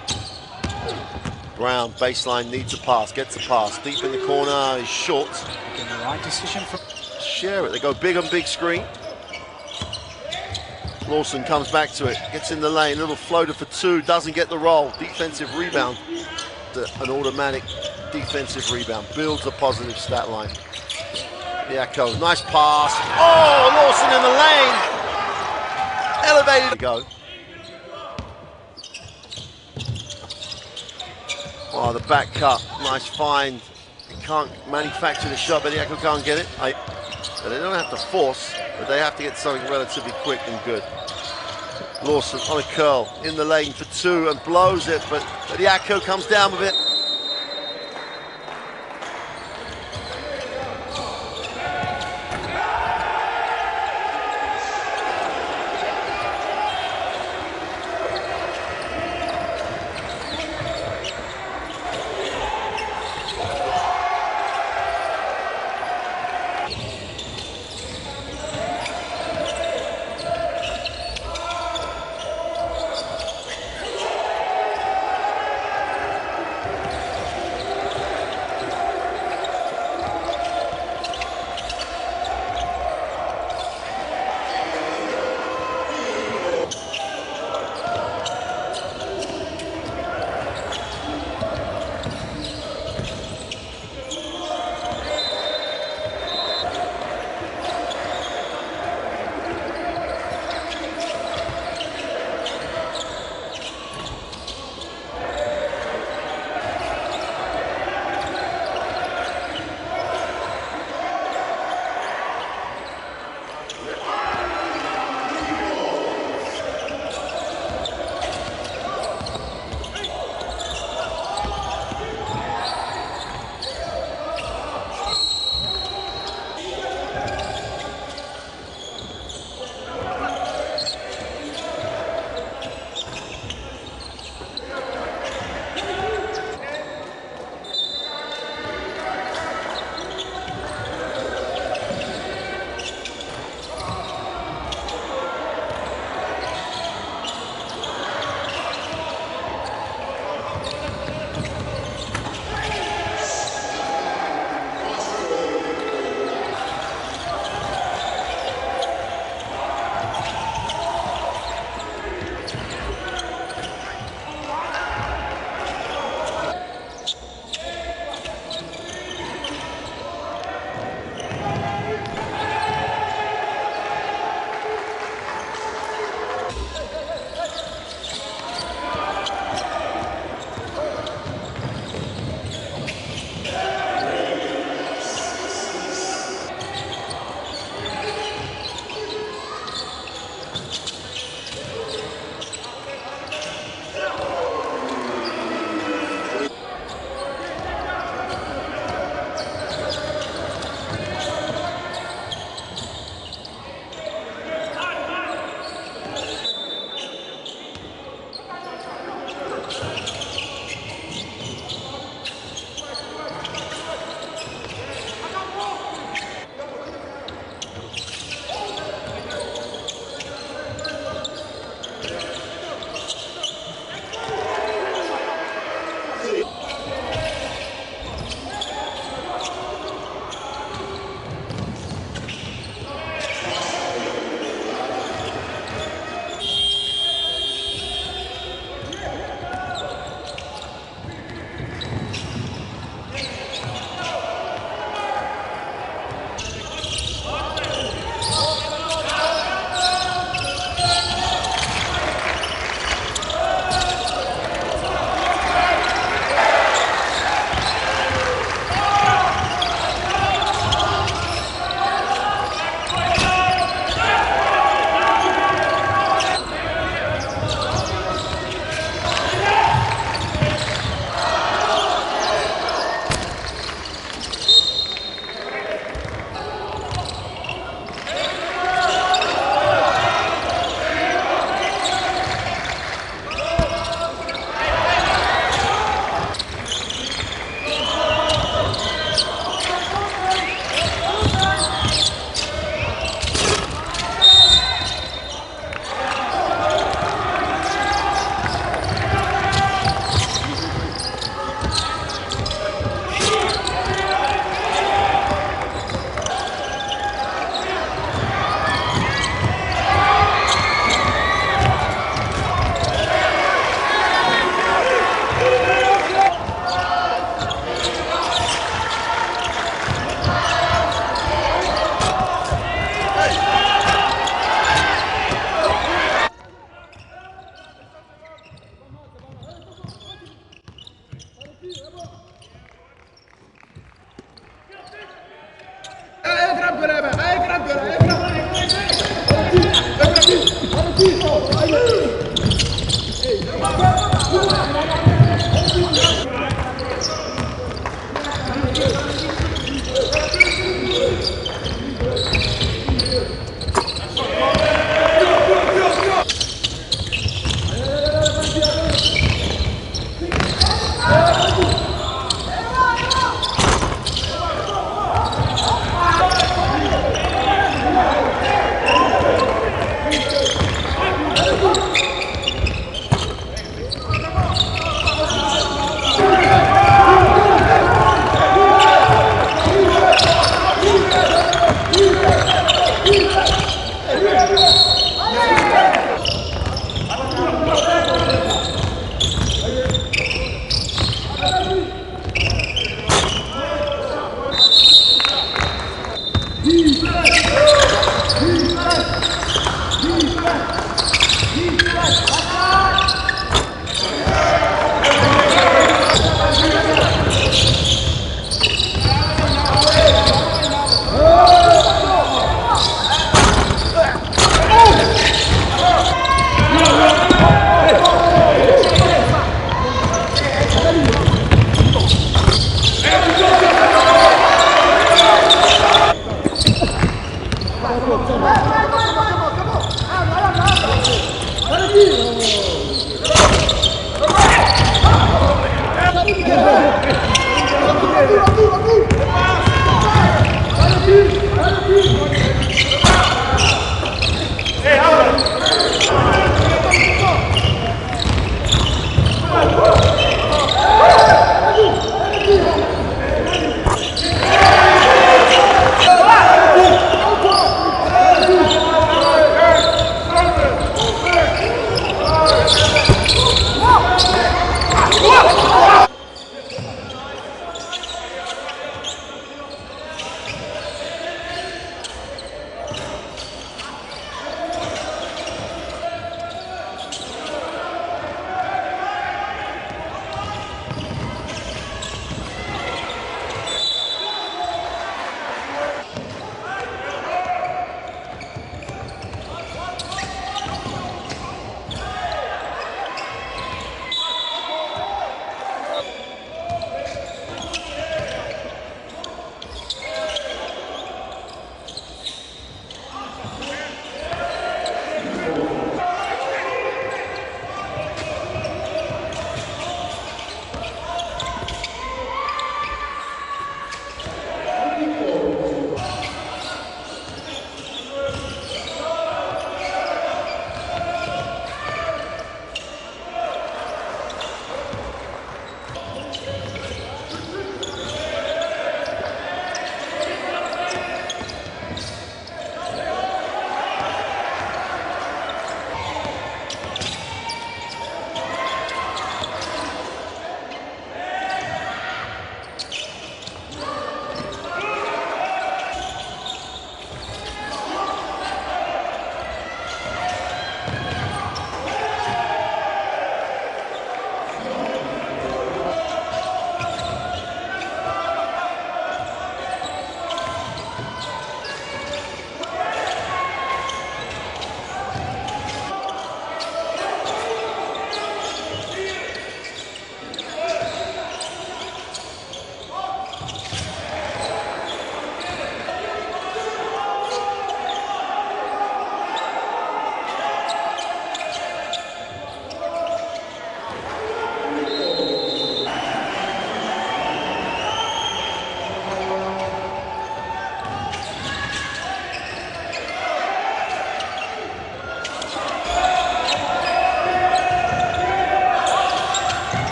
Brown, baseline, needs a pass, gets a pass. Deep in the corner, is short. Getting the right decision from... Share it, they go big on big screen. Lawson comes back to it, gets in the lane, little floater for two, doesn't get the roll. Defensive rebound, an automatic defensive rebound. Builds a positive stat line. Diaco, nice pass. Oh, Lawson in the lane. Elevated to go. Oh, the back cut, nice find. He can't manufacture the shot, but Diaco can't get it. They don't have to force, but they have to get something relatively quick and good. Lawson on a curl, in the lane for two and blows it, but Diaco comes down with it.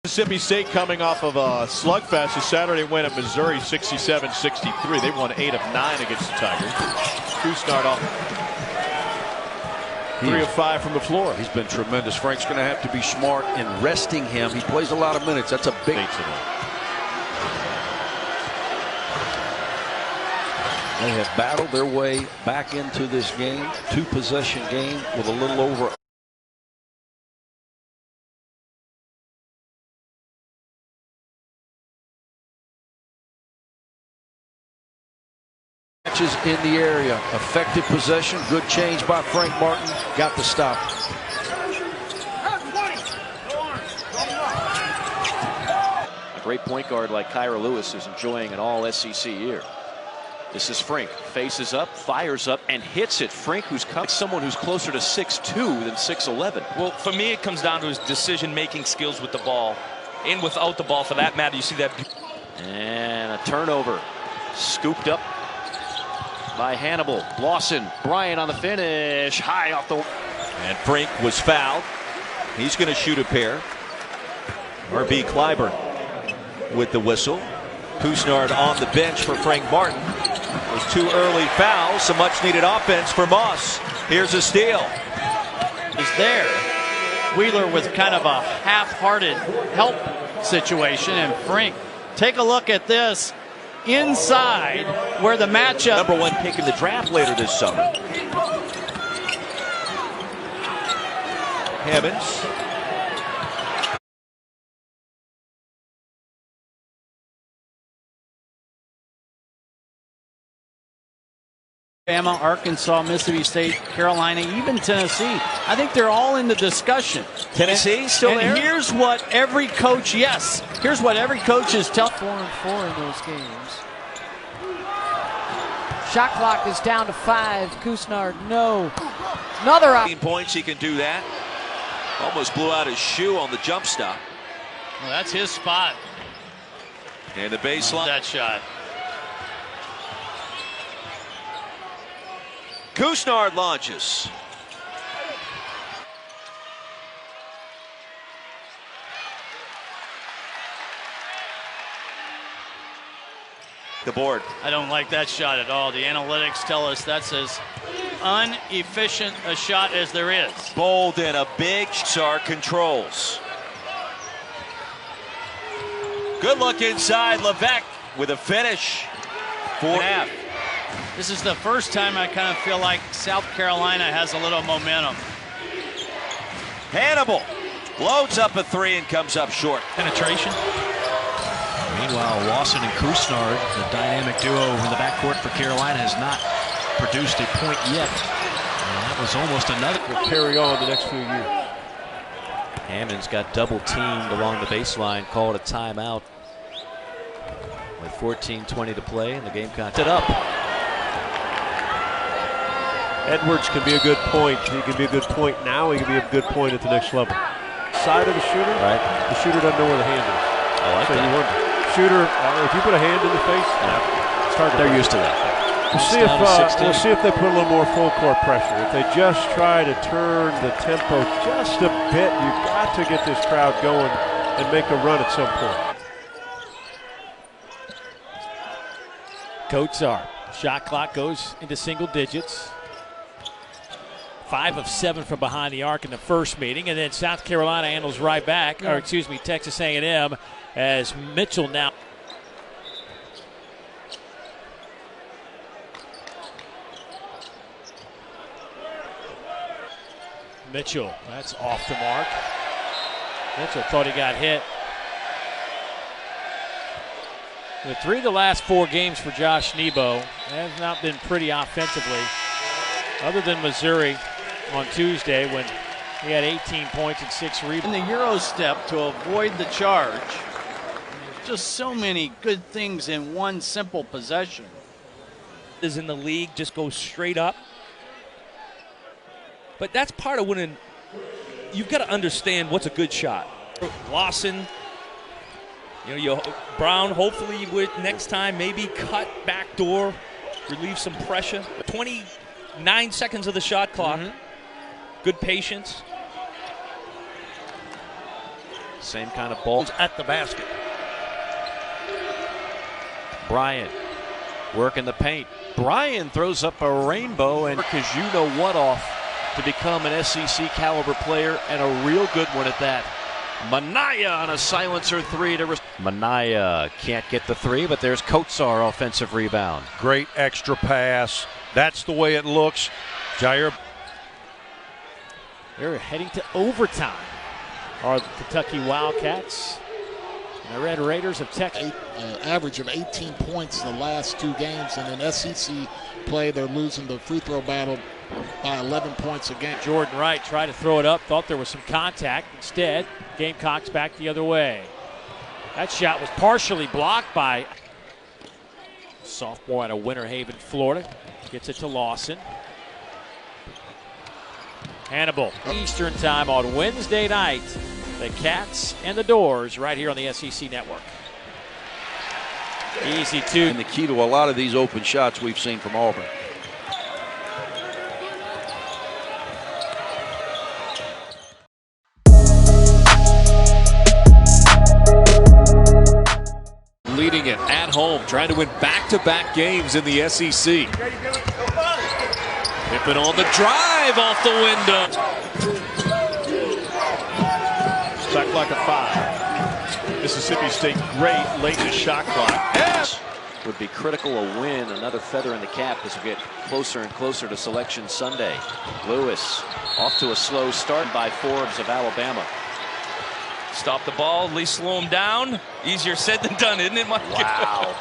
Mississippi State coming off of a slugfest, a Saturday win at Missouri, 67-63. They won 8 of 9 against the Tigers. Couisnard off 3 of 5 from the floor. He's been tremendous. Frank's going to have to be smart in resting him. He plays a lot of minutes. That's a big. They have battled their way back into this game. 2-possession game with a little over. Matches in the area. Effective possession. Good change by Frank Martin. Got the stop. A great point guard like Kyra Lewis is enjoying an all SEC year. This is Frink. Faces up, fires up, and hits it. Frink, who's someone who's closer to 6'2 than 6'11. Well, for me, it comes down to his decision-making skills with the ball. And without the ball, for that matter, you see that. And a turnover. Scooped up by Hannibal. Lawson. Bryant on the finish. High off the... And Frink was fouled. He's going to shoot a pair. R.B. Clyburn with the whistle. Couisnard on the bench for Frank Martin. Those 2 early fouls, some much-needed offense for Moss. Here's a steal. Is there. Wheeler with kind of a half-hearted help situation, and Frink, take a look at this inside where the matchup. #1 pick in the draft later this summer. Hammonds. Alabama, Arkansas, Mississippi State, Carolina, even Tennessee. I think they're all in the discussion. Tennessee still there? And here's what every coach, here's what every coach is telling. 4-4 in those games. Shot clock is down to 5. Couisnard, no. Another 15 points, he can do that. Almost blew out his shoe on the jump stop. Well, that's his spot. And the baseline. That shot. Couisnard launches. The board. I don't like that shot at all. The analytics tell us that's as inefficient a shot as there is. Bolden, a big SAR controls. Good look inside. Levesque with a finish. 4.5. This is the first time I kind of feel like South Carolina has a little momentum. Hannibal loads up a 3 and comes up short. Penetration. Meanwhile, Lawson and Couisnard, the dynamic duo in the backcourt for Carolina, has not produced a point yet. And that was almost another. Will carry on the next few years. Hammonds got double teamed along the baseline, called a timeout with 14:20 to play, and the game got it up. Edwards can be a good point. He can be a good point now. He can be a good point at the next level. Side of the shooter, right? The shooter doesn't know where the hand is. I like so that. You wonder, shooter, if you put a hand in the face, it's hard to They're play. used to that. We'll see if they put a little more full court pressure. If they just try to turn the tempo just a bit, you've got to get this crowd going and make a run at some point. Kotsar. Shot clock goes into single digits. 5 of 7 from behind the arc in the first meeting, and then South Carolina handles right back, or excuse me, Texas A&M, as Mitchell now. Mitchell, that's off the mark. Mitchell thought he got hit. The 3 of the last 4 games for Josh Nebo has not been pretty offensively, other than Missouri on Tuesday when he had 18 points and 6 rebounds. In the Euro step to avoid the charge. There's just so many good things in one simple possession. Is in the league, just goes straight up. But that's part of winning. You've got to understand what's a good shot. Lawson, Brown, hopefully you would next time maybe cut back door, relieve some pressure. 29 seconds of the shot clock. Good patience. Same kind of ball at the basket. Bryant working the paint. Bryant throws up a rainbow and because you know what off to become an SEC caliber player and a real good one at that. Manaya on a silencer three to Manaya can't get the three, but there's Kotsar offensive rebound. Great extra pass. That's the way it looks. Jair. They're heading to overtime. Are the Kentucky Wildcats. And the Red Raiders of Texas. Average of 18 points in the last 2 games, and in SEC play, they're losing the free throw battle by 11 points a game. Jordan Wright tried to throw it up, thought there was some contact. Instead, Gamecocks back the other way. That shot was partially blocked by sophomore out of Winter Haven, Florida. Gets it to Lawson. Hannibal, Eastern time on Wednesday night. The Cats and the Doors right here on the SEC Network. Easy two. And the key to a lot of these open shots we've seen from Auburn. Leading it at home, trying to win back-to-back games in the SEC. Pippen on the drive off the window. Shot clock at 5. Mississippi State great late in the shot clock. Yes! Would be critical a win, another feather in the cap as we get closer and closer to Selection Sunday. Lewis off to a slow start by Forbes of Alabama. Stop the ball, at least slow him down. Easier said than done, isn't it, Mike? Wow.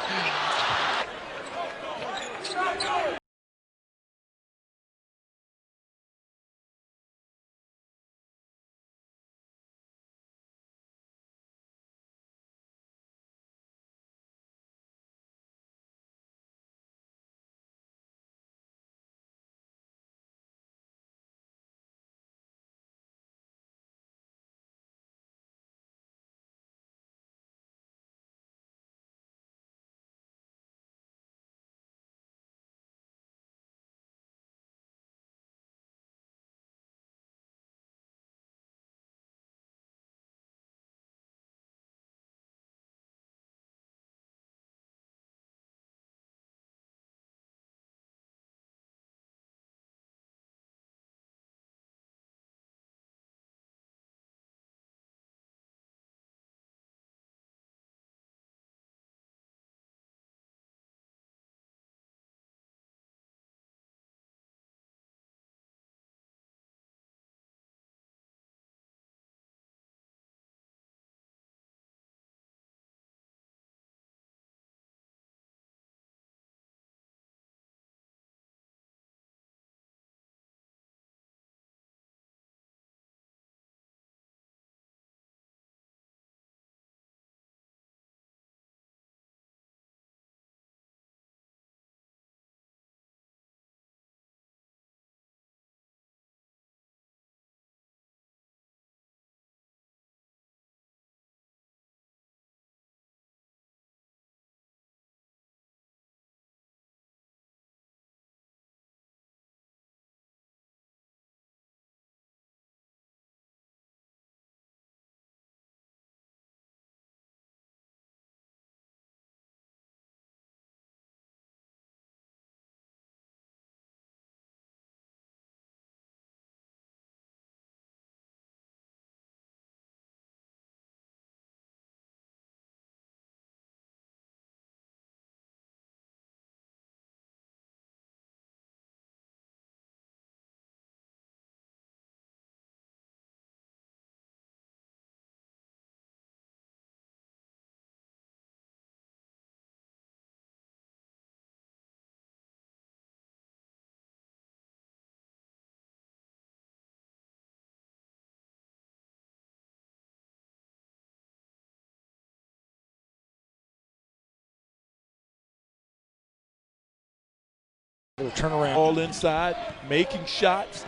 Turnaround. All inside, making shots,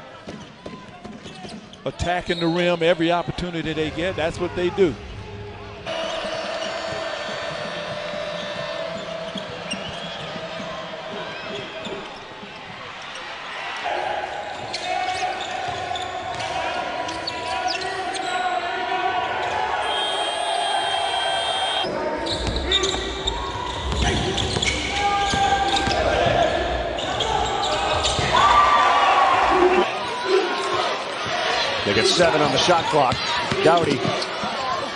attacking the rim every opportunity they get. That's what they do. They get 7 on the shot clock. Dowdy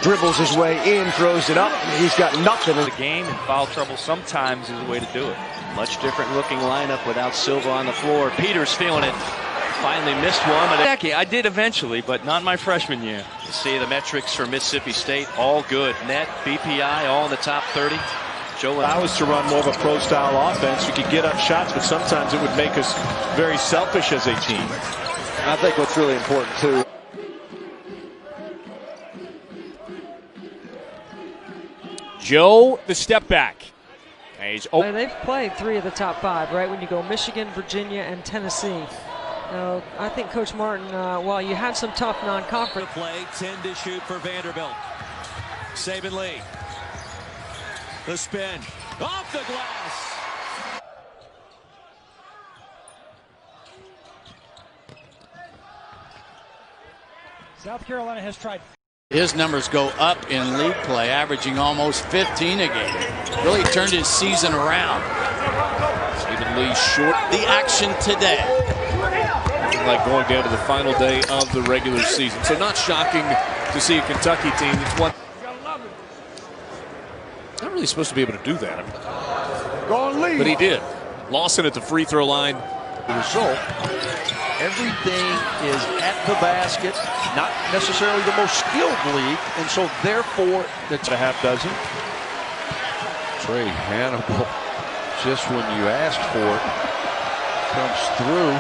dribbles his way in, throws it up, and he's got nothing. The game and foul trouble sometimes is the way to do it. Much different looking lineup without Silva on the floor. Peters feeling it. Finally missed one. But I did eventually, but not my freshman year. You see the metrics for Mississippi State, all good. Net, BPI, all in the top 30. Joe, I was to run more of a pro-style offense. We could get up shots, but sometimes it would make us very selfish as a team. I think what's really important, too. Joe, the step back. They've played 3 of the top 5, right? When you go Michigan, Virginia, and Tennessee. I think Coach Martin, while you had some tough non-conference. Play 10 to shoot for Vanderbilt. Saban Lee. The spin. Off the glass. South Carolina has tried. His numbers go up in league play, averaging almost 15 a game. Really turned his season around. Saban Lee short the action today. like going down to the final day of the regular season. So not shocking to see a Kentucky team that's not really supposed to be able to do that. Go on, lead. But he did. Lawson at the free throw line. The result, everything is at the basket, not necessarily the most skilled league, and so therefore it's a half dozen. Trey Hannibal, just when you asked for it, comes through.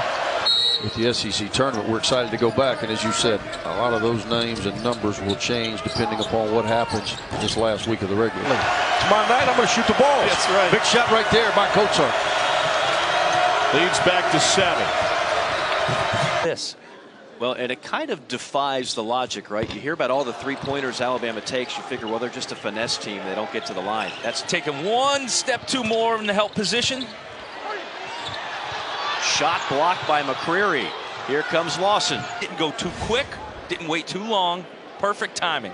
With the SEC tournament, we're excited to go back, and as you said, a lot of those names and numbers will change depending upon what happens this last week of the regular. Tomorrow night, I'm going to shoot the balls. That's right. Big shot right there by Kotsar. Leads back to 7. This. Well, and it kind of defies the logic, right? You hear about all the three-pointers Alabama takes. You figure, well, they're just a finesse team. They don't get to the line. That's taking one step too more in the help position. Shot blocked by McCreary. Here comes Lawson. Didn't go too quick. Didn't wait too long. Perfect timing.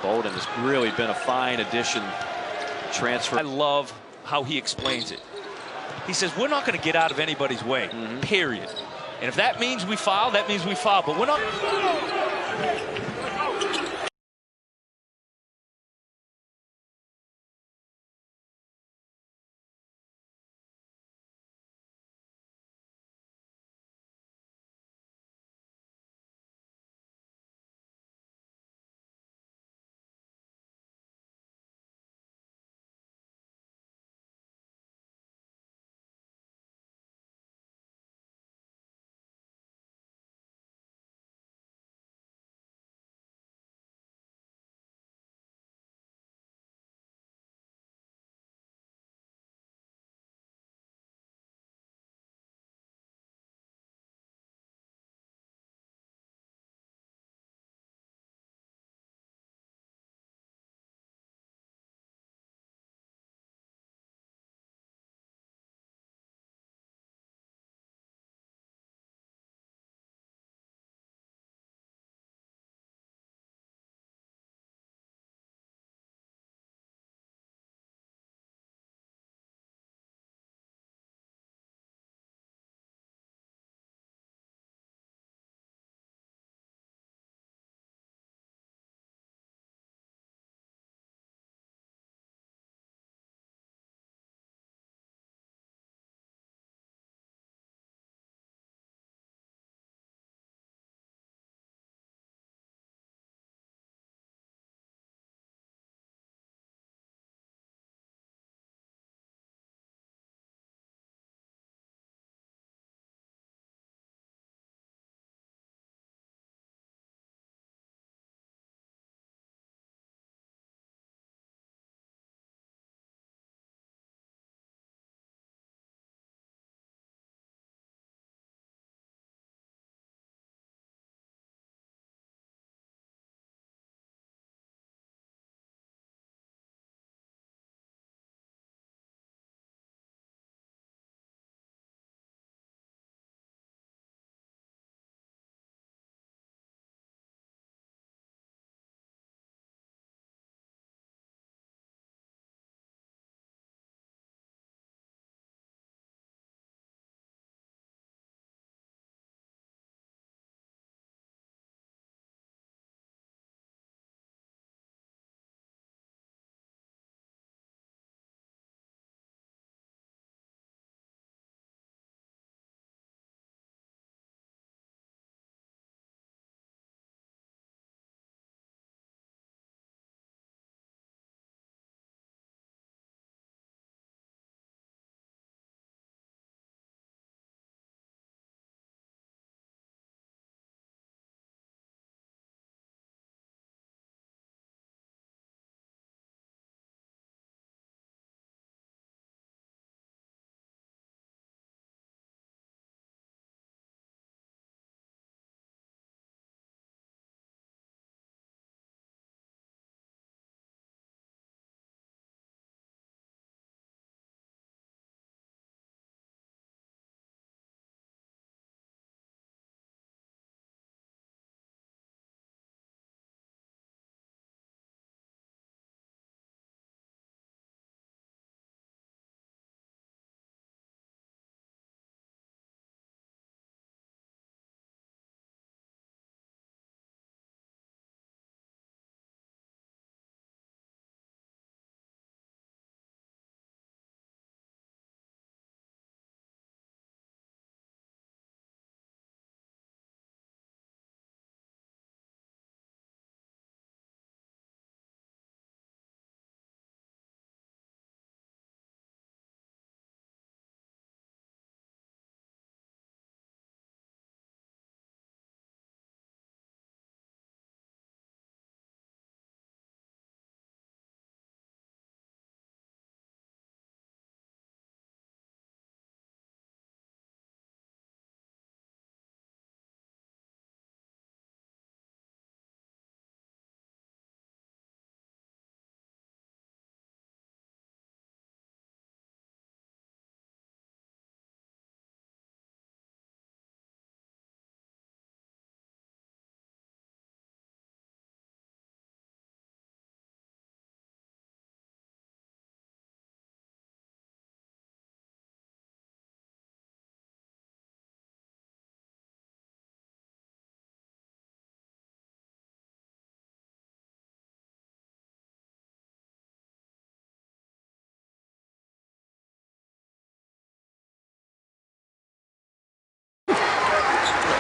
Bolden has really been a fine addition. Transfer. I love how he explains it. He says, we're not going to get out of anybody's way, period. And if that means we foul, that means we foul. But we're not.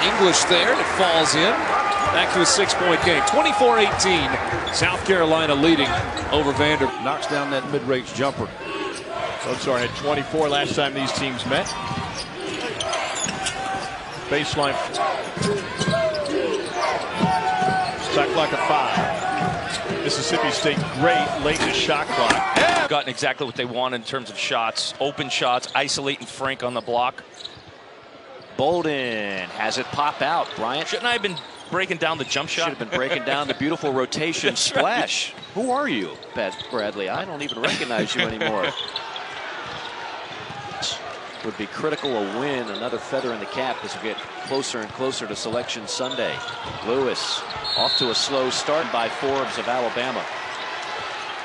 English there, and it falls in. Back to a 6-point game. 24-18. South Carolina leading over Vanderbilt. Knocks down that mid-range jumper. Lawson had 24 last time these teams met. Baseline. Shot clock at 5. Mississippi State great late in the shot clock. Gotten exactly what they want in terms of shots. Open shots, isolating Frank on the block. Bolden has it pop out. Bryant. Shouldn't I have been breaking down the jump shot? Should have been breaking down the beautiful rotation splash. Right. Who are you, Bradley? I don't even recognize you anymore. Would be critical a win, another feather in the cap as we get closer and closer to Selection Sunday. Lewis off to a slow start by Forbes of Alabama.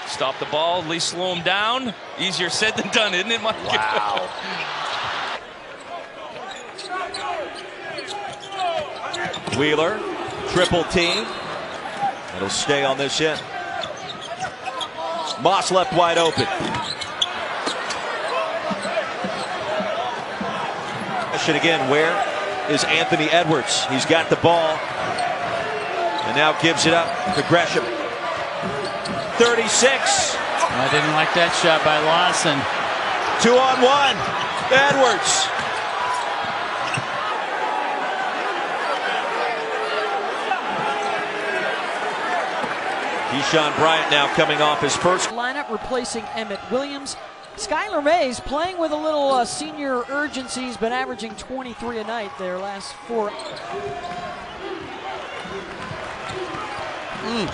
Stop the ball, at least slow him down. Easier said than done, isn't it, Mike? Wow. Wheeler, triple team. It'll stay on this end. Moss left wide open. Question again, where is Anthony Edwards? He's got the ball. And now gives it up to Gresham. 36. I didn't like that shot by Lawson. 2-on-1. Edwards. Keyshawn Bryant now coming off his first lineup, replacing Emmett Williams. Skylar Mays playing with a little senior urgency. He's been averaging 23 a night their last 4.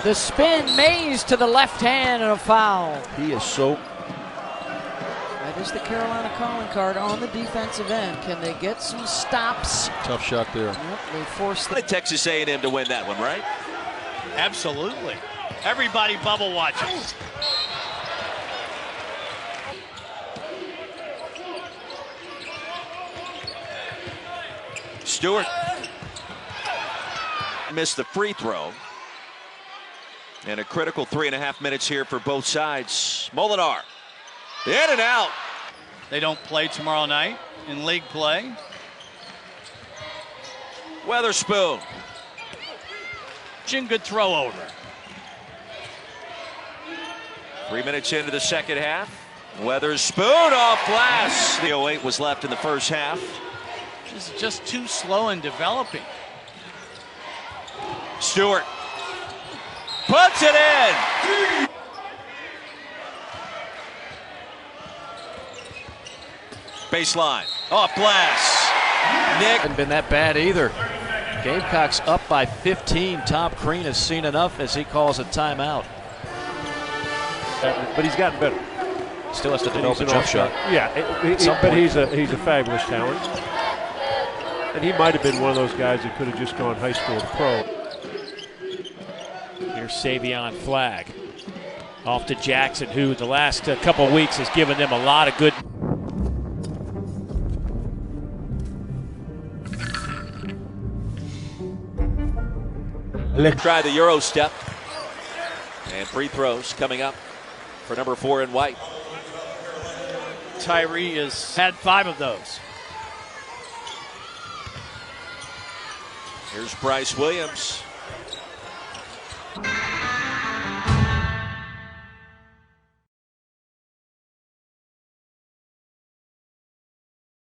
The spin, Mays to the left hand and a foul. He is so. That is the Carolina calling card on the defensive end. Can they get some stops? Tough shot there. Yep, they forced the Texas A&M to win that one, right? Absolutely. Everybody bubble watching. Stewart missed the free throw. And a critical 3.5 minutes here for both sides. Molinar, in and out. They don't play tomorrow night in league play. Weatherspoon. Good throw over. 3 minutes into the second half. Weatherspoon off glass. The 08 was left in the first half. Just too slow in developing. Stewart puts it in. Baseline off glass. Nick hasn't been that bad either. Gamecocks up by 15. Tom Crean has seen enough as he calls a timeout. But he's gotten better. Still has to develop a jump shot. Yeah, but he's a fabulous talent. And he might have been one of those guys that could have just gone high school to pro. Here's Savion Flagg. Off to Jackson, who the last couple of weeks has given them a lot of good. Try the Euro step. And free throws coming up for number 4 in white. Tyree has had 5 of those. Here's Bryce Williams.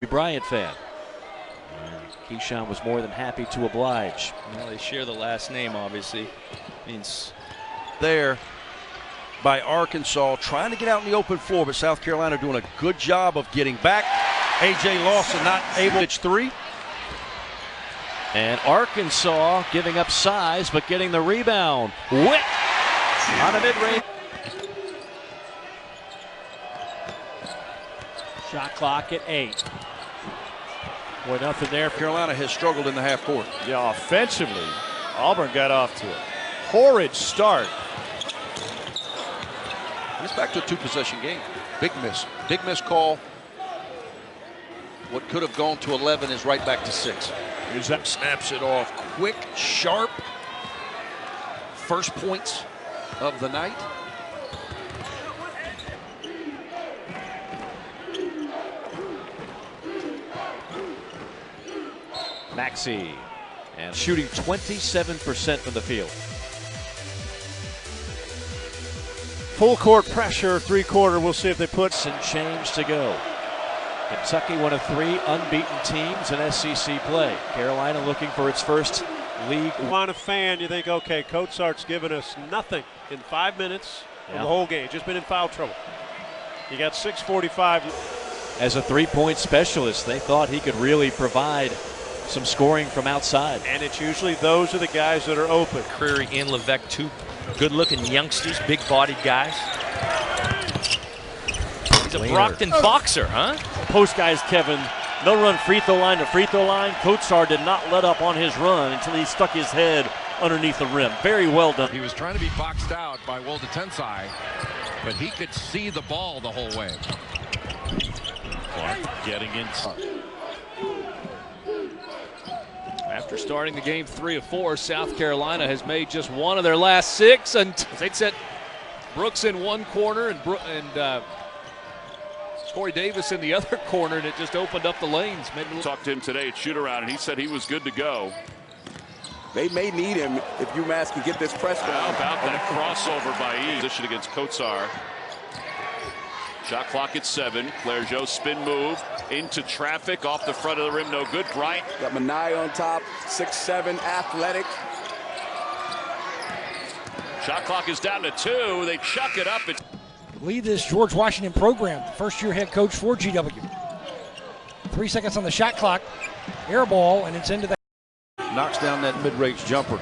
Bryant fan. And Keyshawn was more than happy to oblige. Well, they share the last name, obviously. Means there by Arkansas, trying to get out in the open floor, but South Carolina doing a good job of getting back. A.J. Lawson not able to pitch 3. And Arkansas giving up size, but getting the rebound. Witt on a mid-range. Shot clock at 8. Boy, nothing there. Carolina has struggled in the half court. Yeah, offensively, Auburn got off to a horrid start. It's back to a 2-possession game. Big miss. Big miss call. What could have gone to 11 is right back to 6. Here's that. Snaps it off quick, sharp. First points of the night. Maxey And shooting 27% from the field. Full court pressure, three-quarter. We'll see if they put some change to go. Kentucky, one of 3 unbeaten teams in SEC play. Carolina looking for its first league. On a fan, you think, okay, Coach Sart's given us nothing in 5 minutes of the whole game. Just been in foul trouble. You got 6:45. As a three-point specialist, they thought he could really provide some scoring from outside. And it's usually those are the guys that are open. Creary and Levesque, 2 good-looking youngsters, big-bodied guys. He's a Brockton boxer, huh? Post guys, Kevin. No run free throw line to free throw line. Kotsar did not let up on his run until he stuck his head underneath the rim. Very well done. He was trying to be boxed out by Walter Tensai, but he could see the ball the whole way. Clark getting inside. After starting the game 3 of 4, South Carolina has made just one of their last 6, and they set Brooks in one corner and Corey Davis in the other corner, and it just opened up the lanes. Talked to him today at shoot-around, and he said he was good to go. They may need him if UMass can get this press going. How about that crossover by E? Position against Kotsar. Shot clock at 7. Claire Joe spin move into traffic off the front of the rim. No good. Bryant. Got Manai on top. 6'7", athletic. Shot clock is down to 2. They chuck it up. Lead this George Washington program. First-year head coach for GW. 3 seconds on the shot clock. Air ball, and it's into the. Knocks down that mid-range jumper.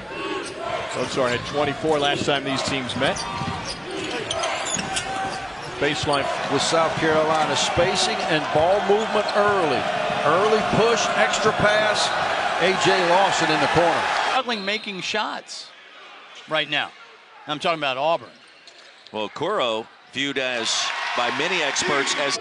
Kotsar had 24 last time these teams met. Baseline with South Carolina spacing and ball movement early. Early push, extra pass. A.J. Lawson in the corner. Struggling making shots right now. I'm talking about Auburn. Well, Kuro viewed as, by many experts, as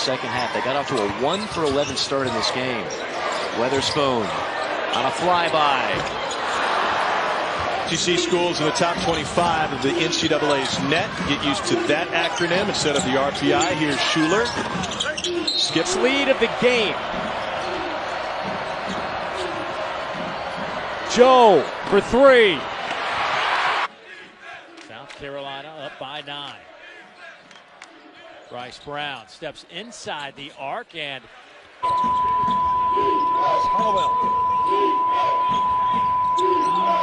second half. They got off to a 1-for-11 start in this game. Weatherspoon on a flyby. SEC schools in the top 25 of the NCAA's net. Get used to that acronym instead of the RPI. Here's Schuler. Skips lead of the game. Joe for 3. South Carolina up by 9. Bryce Brown steps inside the arc and Hollowell.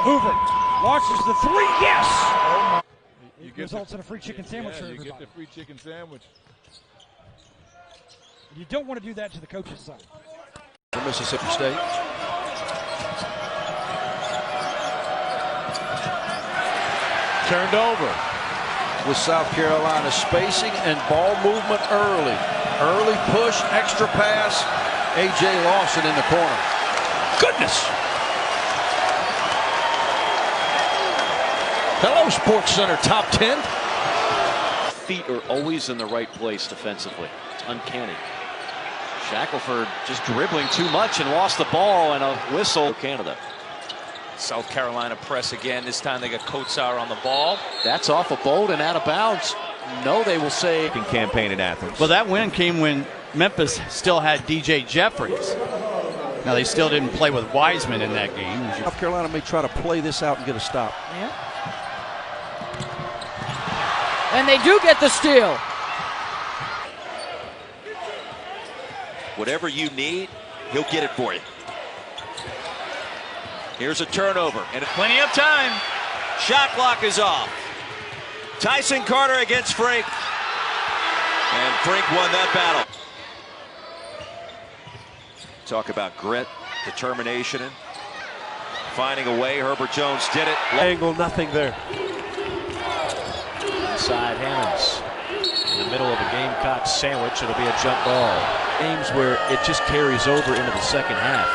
Hoover launches the 3. Yes! It results in a free chicken sandwich for everybody. You get the free chicken sandwich. You don't want to do that to the coach's son. For Mississippi State. Turned over. With South Carolina spacing and ball movement early. Early push, extra pass. A.J. Lawson in the corner. Goodness! Hello, Sports Center top 10. Feet are always in the right place defensively. It's uncanny. Shackelford just dribbling too much and lost the ball, and a whistle. Canada. South Carolina press again. This time they got Kotsar on the ball. That's off a bolt and out of bounds. No, they will say. Campaign in Athens. Well, that win came when Memphis still had DJ Jeffries. Now, they still didn't play with Wiseman in that game. South Carolina may try to play this out and get a stop. Yeah. And they do get the steal. Whatever you need, he'll get it for you. Here's a turnover and plenty of time. Shot clock is off. Tyson Carter against Frink. And Frink won that battle. Talk about grit, determination, and finding a way. Herbert Jones did it. Angle, nothing there. Inside Hammonds. In the middle of a Gamecock sandwich, it'll be a jump ball. Games where it just carries over into the second half.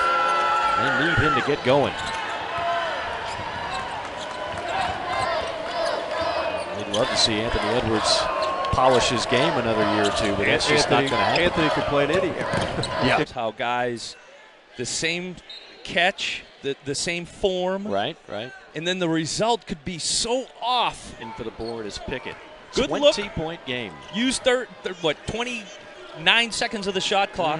They need him to get going. We'd love to see Anthony Edwards polish his game another year or two, but that's just not going to happen. Anthony could play in any area. Yeah. That's how guys, the same catch, the same form. Right. And then the result could be so off. And for the board is Pickett. Good 20-point game. Use 29 seconds of the shot clock.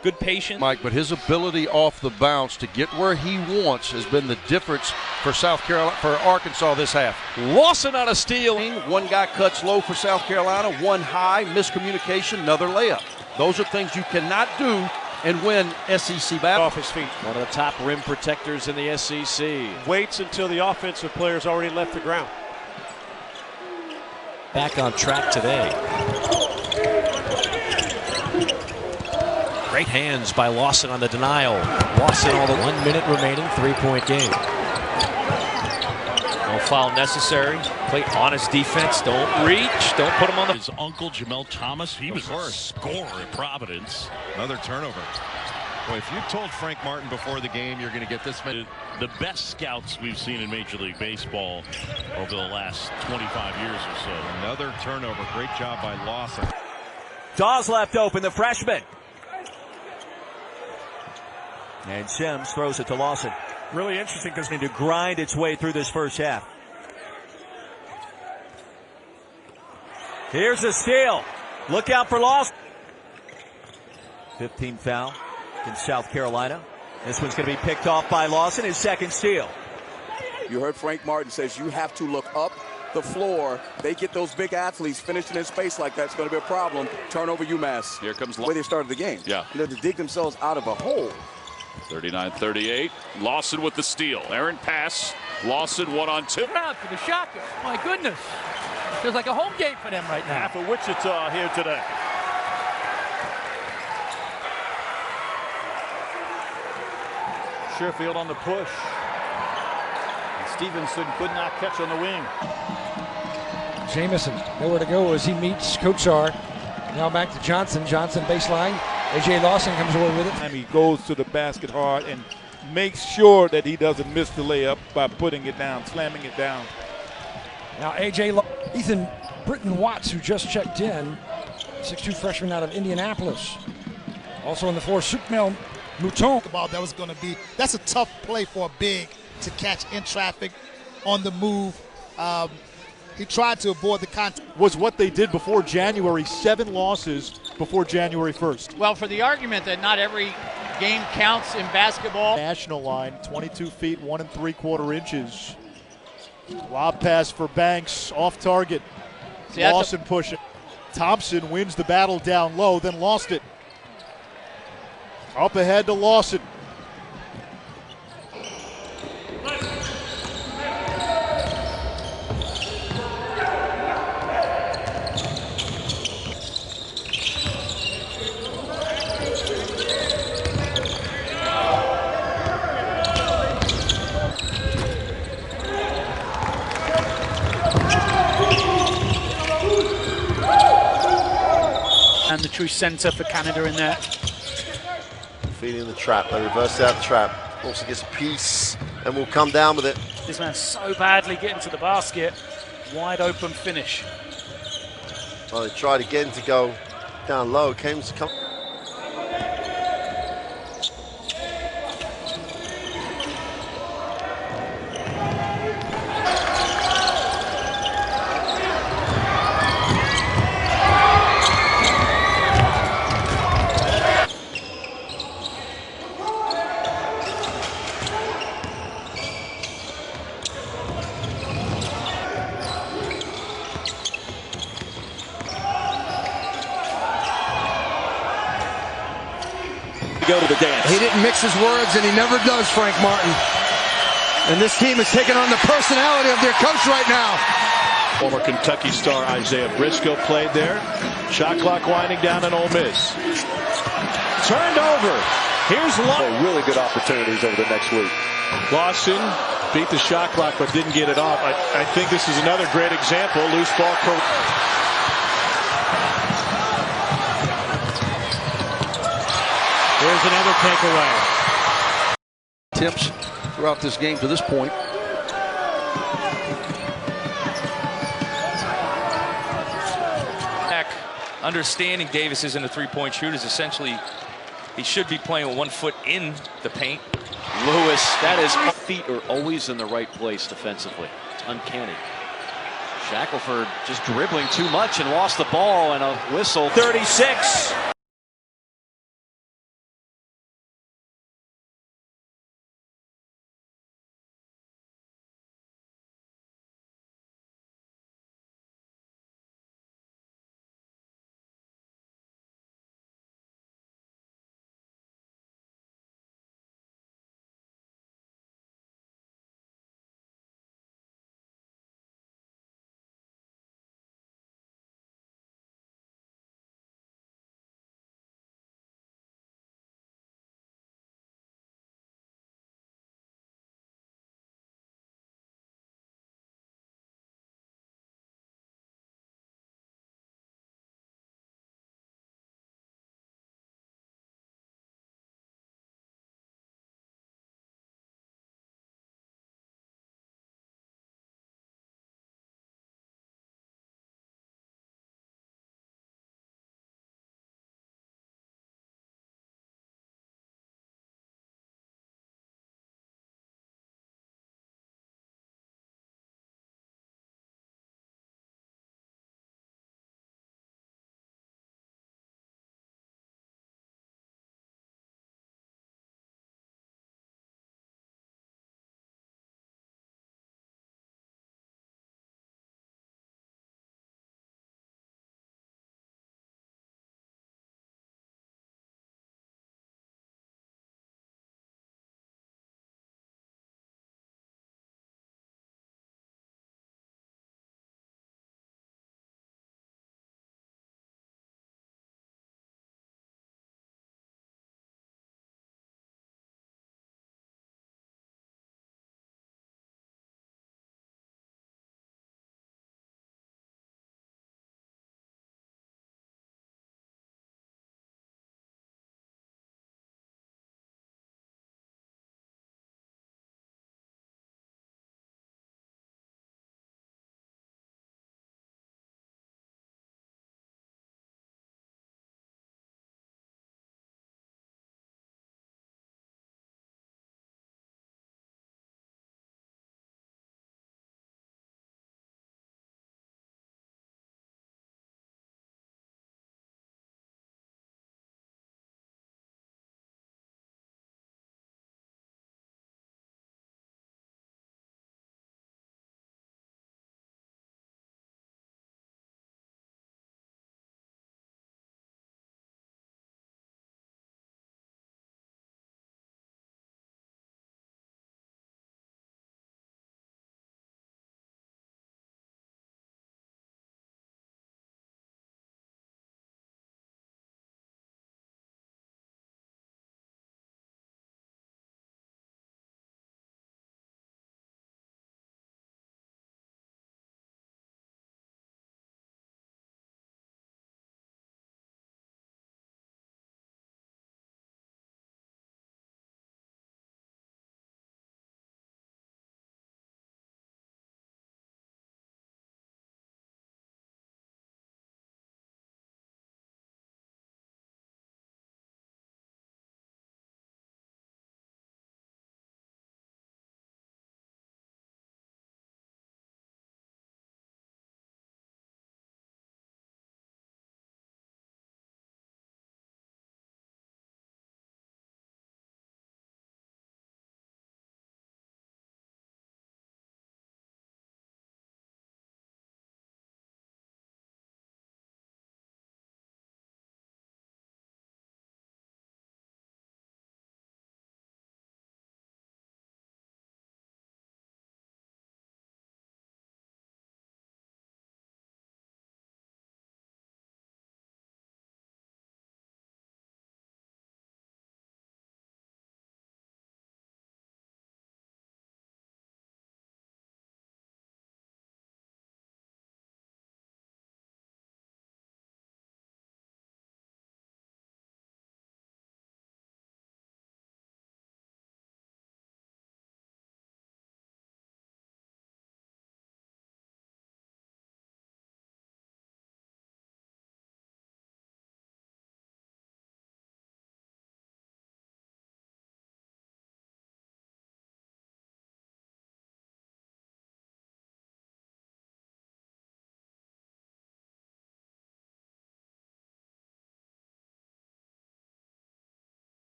Good patience. Mike, but his ability off the bounce to get where he wants has been the difference for South Carolina, for Arkansas this half. Lawson on a steal. One guy cuts low for South Carolina, one high, miscommunication, another layup. Those are things you cannot do and win SEC battle. Off his feet. One of the top rim protectors in the SEC. Waits until the offensive player's already left the ground. Back on track today. Great hands by Lawson on the denial. Lawson all the 1 minute remaining, 3-point game. No foul necessary. Play honest defense. Don't reach. Don't put him on the. His uncle Jamel Thomas, he was a scorer at Providence. Another turnover. Boy, if you told Frank Martin before the game you're going to get this many, the best scouts we've seen in Major League Baseball over the last 25 years or so. Another turnover. Great job by Lawson. Dawes left open, the freshman. And Sims throws it to Lawson. Really interesting because it's going to grind its way through this first half. Here's the steal. Look out for Lawson. 15 foul against South Carolina. This one's going to be picked off by Lawson, his second steal. You heard Frank Martin says you have to look up the floor. They get those big athletes finishing in space like that. It's going to be a problem. Turnover UMass. Here comes the way they started the game. Yeah. They had to dig themselves out of a hole. 39-38. Lawson with the steal. Errant pass. Lawson 1-on-2. Proud for the Shockers. My goodness. Feels like a home game for them right now. Half of Wichita here today. Sherfield on the push. And Stevenson could not catch on the wing. Jamison, nowhere to go as he meets Kotsar. Now back to Johnson. Johnson baseline. A.J. Lawson comes away with it. And he goes to the basket hard and makes sure that he doesn't miss the layup by putting it down, slamming it down. Now Ethan Britton Watts, who just checked in, 6'2" freshman out of Indianapolis. Also on the floor, Sukmel Mouton. That was going to be, that's a tough play for a big to catch in traffic on the move. He tried to avoid the contact. Was what they did before January, 7 losses before January 1st. Well, for the argument that not every game counts in basketball. National line, 22 feet, 1 3/4 inches. Lob pass for Banks, off target. Lawson pushing. Thompson wins the battle down low, then lost it. Up ahead to Lawson. And the true center for Canada in there. Feeding the trap, they reverse out the trap. Also gets a piece and will come down with it. This man so badly getting to the basket. Wide open finish. Well, they tried again to go down low. Came to come. go to the dance. He didn't mix his words, and he never does, Frank Martin. And this team is taking on the personality of their coach right now. Former Kentucky star Isaiah Briscoe played there. Shot clock winding down in Ole Miss. Turned over. Here's Lawson. Really good opportunities over the next week. Lawson beat the shot clock but didn't get it off. I think this is another great example. Loose ball. Here's another takeaway. Attempts throughout this game to this point. Understanding Davis isn't a three-point shooter is essentially he should be playing with 1 foot in the paint. Lewis, that is, feet are always in the right place defensively. It's uncanny. Shackelford just dribbling too much and lost the ball, and a whistle. 36.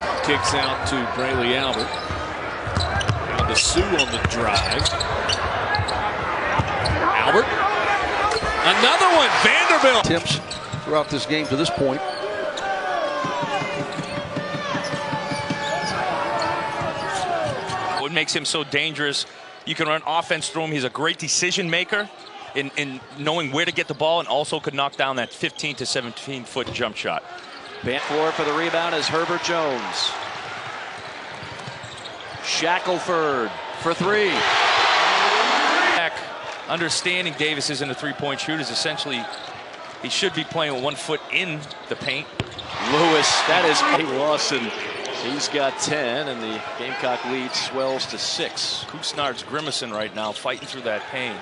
Kicks out to Brayley Albert. Down to Sue on the drive. Albert. Another one. Vanderbilt. Attempts throughout this game to this point. What makes him so dangerous, you can run offense through him. He's a great decision maker in knowing where to get the ball, and also could knock down that 15 to 17 foot jump shot. Band floor for the rebound is Herbert Jones. Shackelford for three. Understanding Davis isn't a three-point shooter, is essentially he should be playing with 1 foot in the paint. Lewis, that is Lawson. He's got 10, and the Gamecock lead swells to 6. Kusnard's grimacing right now, fighting through that pain.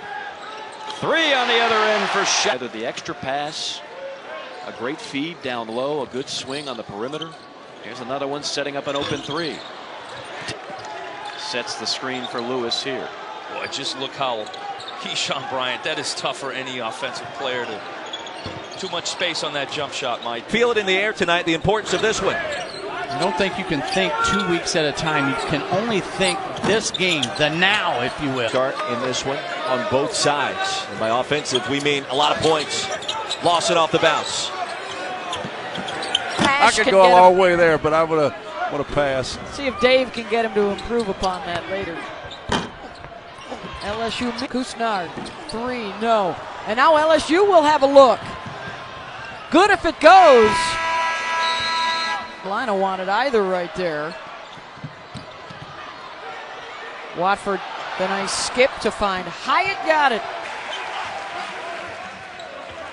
Three on the other end for Shaq. The extra pass, a great feed down low, a good swing on the perimeter. Here's another one setting up an open three. Sets the screen for Lewis here. Boy, just look how Keyshawn Bryant, that is tough for any offensive player to. Too much space on that jump shot, Mike. Feel it in the air tonight, the importance of this one. I don't think you can think 2 weeks at a time. You can only think this game, the now, if you will. Start in this one on both sides. And by offensive, we mean a lot of points. Lawson off the bounce. I could go a long way there, but I would have passed. See if Dave can get him to improve upon that later. LSU, Kusnard, three, no. And now LSU will have a look. Good if it goes. Carolina wanted either right there. Watford, the nice skip to find Hyatt, got it.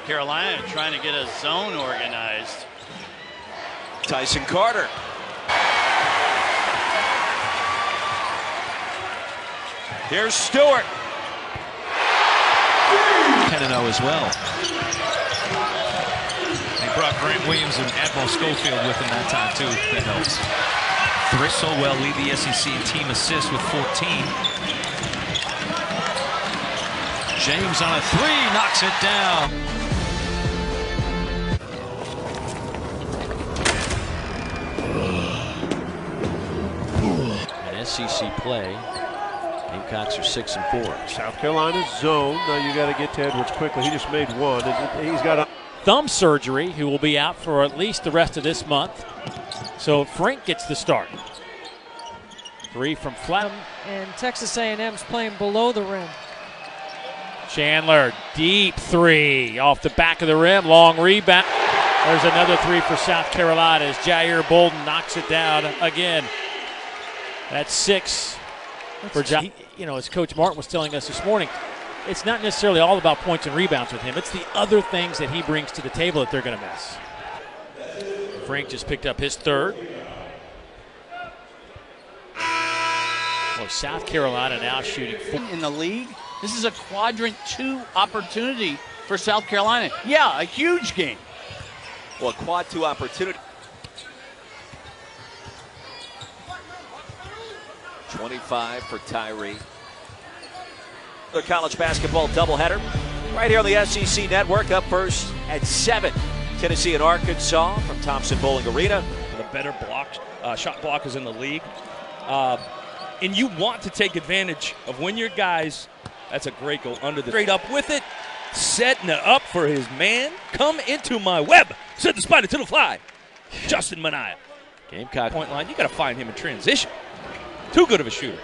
Carolina trying to get a zone organized. Tyson Carter. Here's Stewart. 10-0 as well. They brought Grant Williams and Admiral Schofield with him that time too. That helps. Solwell lead the SEC in team assists with 14. James on a three, knocks it down. And SEC play. Gamecocks are 6-4. South Carolina's zone. Now you got to get to Edwards quickly. He just made one, and he's got a thumb surgery, who will be out for at least the rest of this month. So Frank gets the start. Three from Flat. And Texas A&M's playing below the rim. Chandler, deep three off the back of the rim, long rebound. There's another three for South Carolina as Jair Bolden knocks it down again. That's 6 for John. You know, as Coach Martin was telling us this morning, it's not necessarily all about points and rebounds with him. It's the other things that he brings to the table that they're going to miss. Frank just picked up his third. Well, South Carolina now shooting 4. In the league, this is a quadrant 2 opportunity for South Carolina. Yeah, a huge game. Well, a quad 2 opportunity. 25 for Tyree. The college basketball doubleheader right here on the SEC Network. Up first at 7. Tennessee and Arkansas from Thompson Bowling Arena. The better shot blockers in the league. And you want to take advantage of when your guys, that's a great goal under the straight up with it, setting it up for his man. Come into my web. Send the spider to the fly. Justin Mania. Gamecock point line. You got to find him in transition. Too good of a shooter.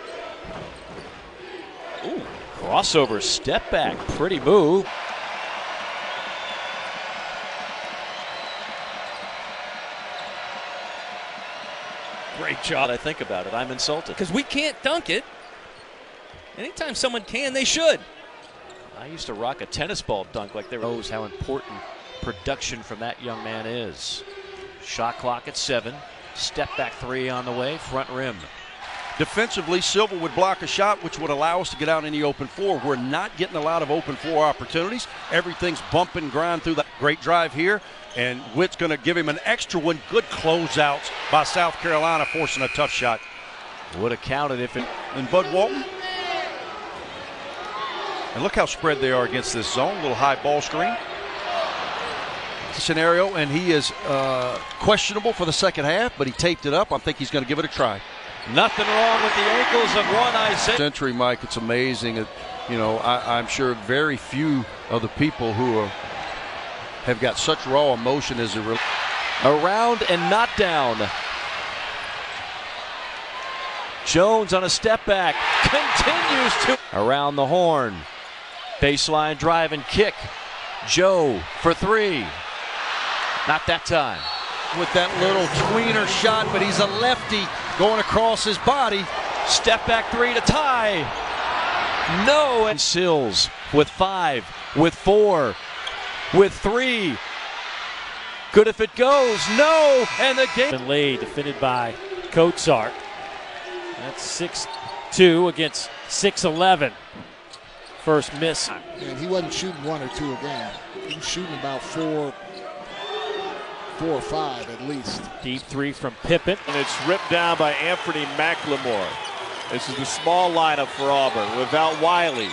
Ooh. Crossover, step back, pretty move. Great job. I think about it, I'm insulted. Because we can't dunk it. Anytime someone can, they should. I used to rock a tennis ball dunk like they knows how important production from that young man is. Shot clock at 7. Step back three on the way, front rim. Defensively, Silva would block a shot, which would allow us to get out in the open floor. We're not getting a lot of open floor opportunities. Everything's bump and grind through that great drive here. And Witt's going to give him an extra one. Good closeouts by South Carolina, forcing a tough shot. Would have counted if it. And Bud Walton. And look how spread they are against this zone. Little high ball screen. scenario, and he is questionable for the second half, but he taped it up. I think he's going to give it a try. Nothing wrong with the ankles of one Isaiah. Century, Mike, it's amazing. I'm sure very few of the people who have got such raw emotion as a around and not down. Jones on a step back continues to around the horn. Baseline drive and kick. Joe for three. Not that time. With that little tweener shot, but he's a lefty going across his body. Step back three to tie. No. And Sills with 5, with 4, with 3. Good if it goes. No. And the game. Lead defended by Kotsar. That's 6-2 against 6'11". First miss. And he wasn't shooting 1 or 2 a game. He was shooting about 4 or 5 at least. Deep 3 from Pippen. And it's ripped down by Anthony McLemore. This is the small lineup for Auburn. Without Wiley,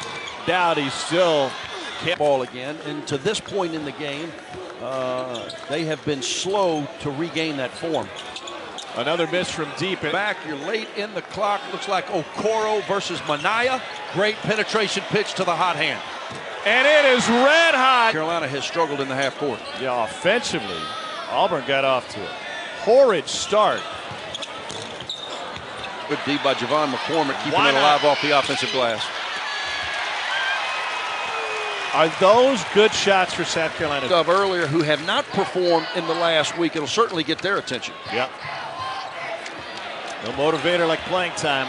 Dowdy still can't ball again. And to this point in the game, they have been slow to regain that form. Another miss from deep. Back, you're late in the clock. Looks like Okoro versus Manaya. Great penetration pitch to the hot hand. And it is red hot. Carolina has struggled in the half court. Yeah, offensively, Auburn got off to a horrid start. Good D by Javon McCormick, keeping it alive off the offensive glass. Are those good shots for South Carolina? Of earlier who have not performed in the last week. It'll certainly get their attention. Yep. No motivator like playing time.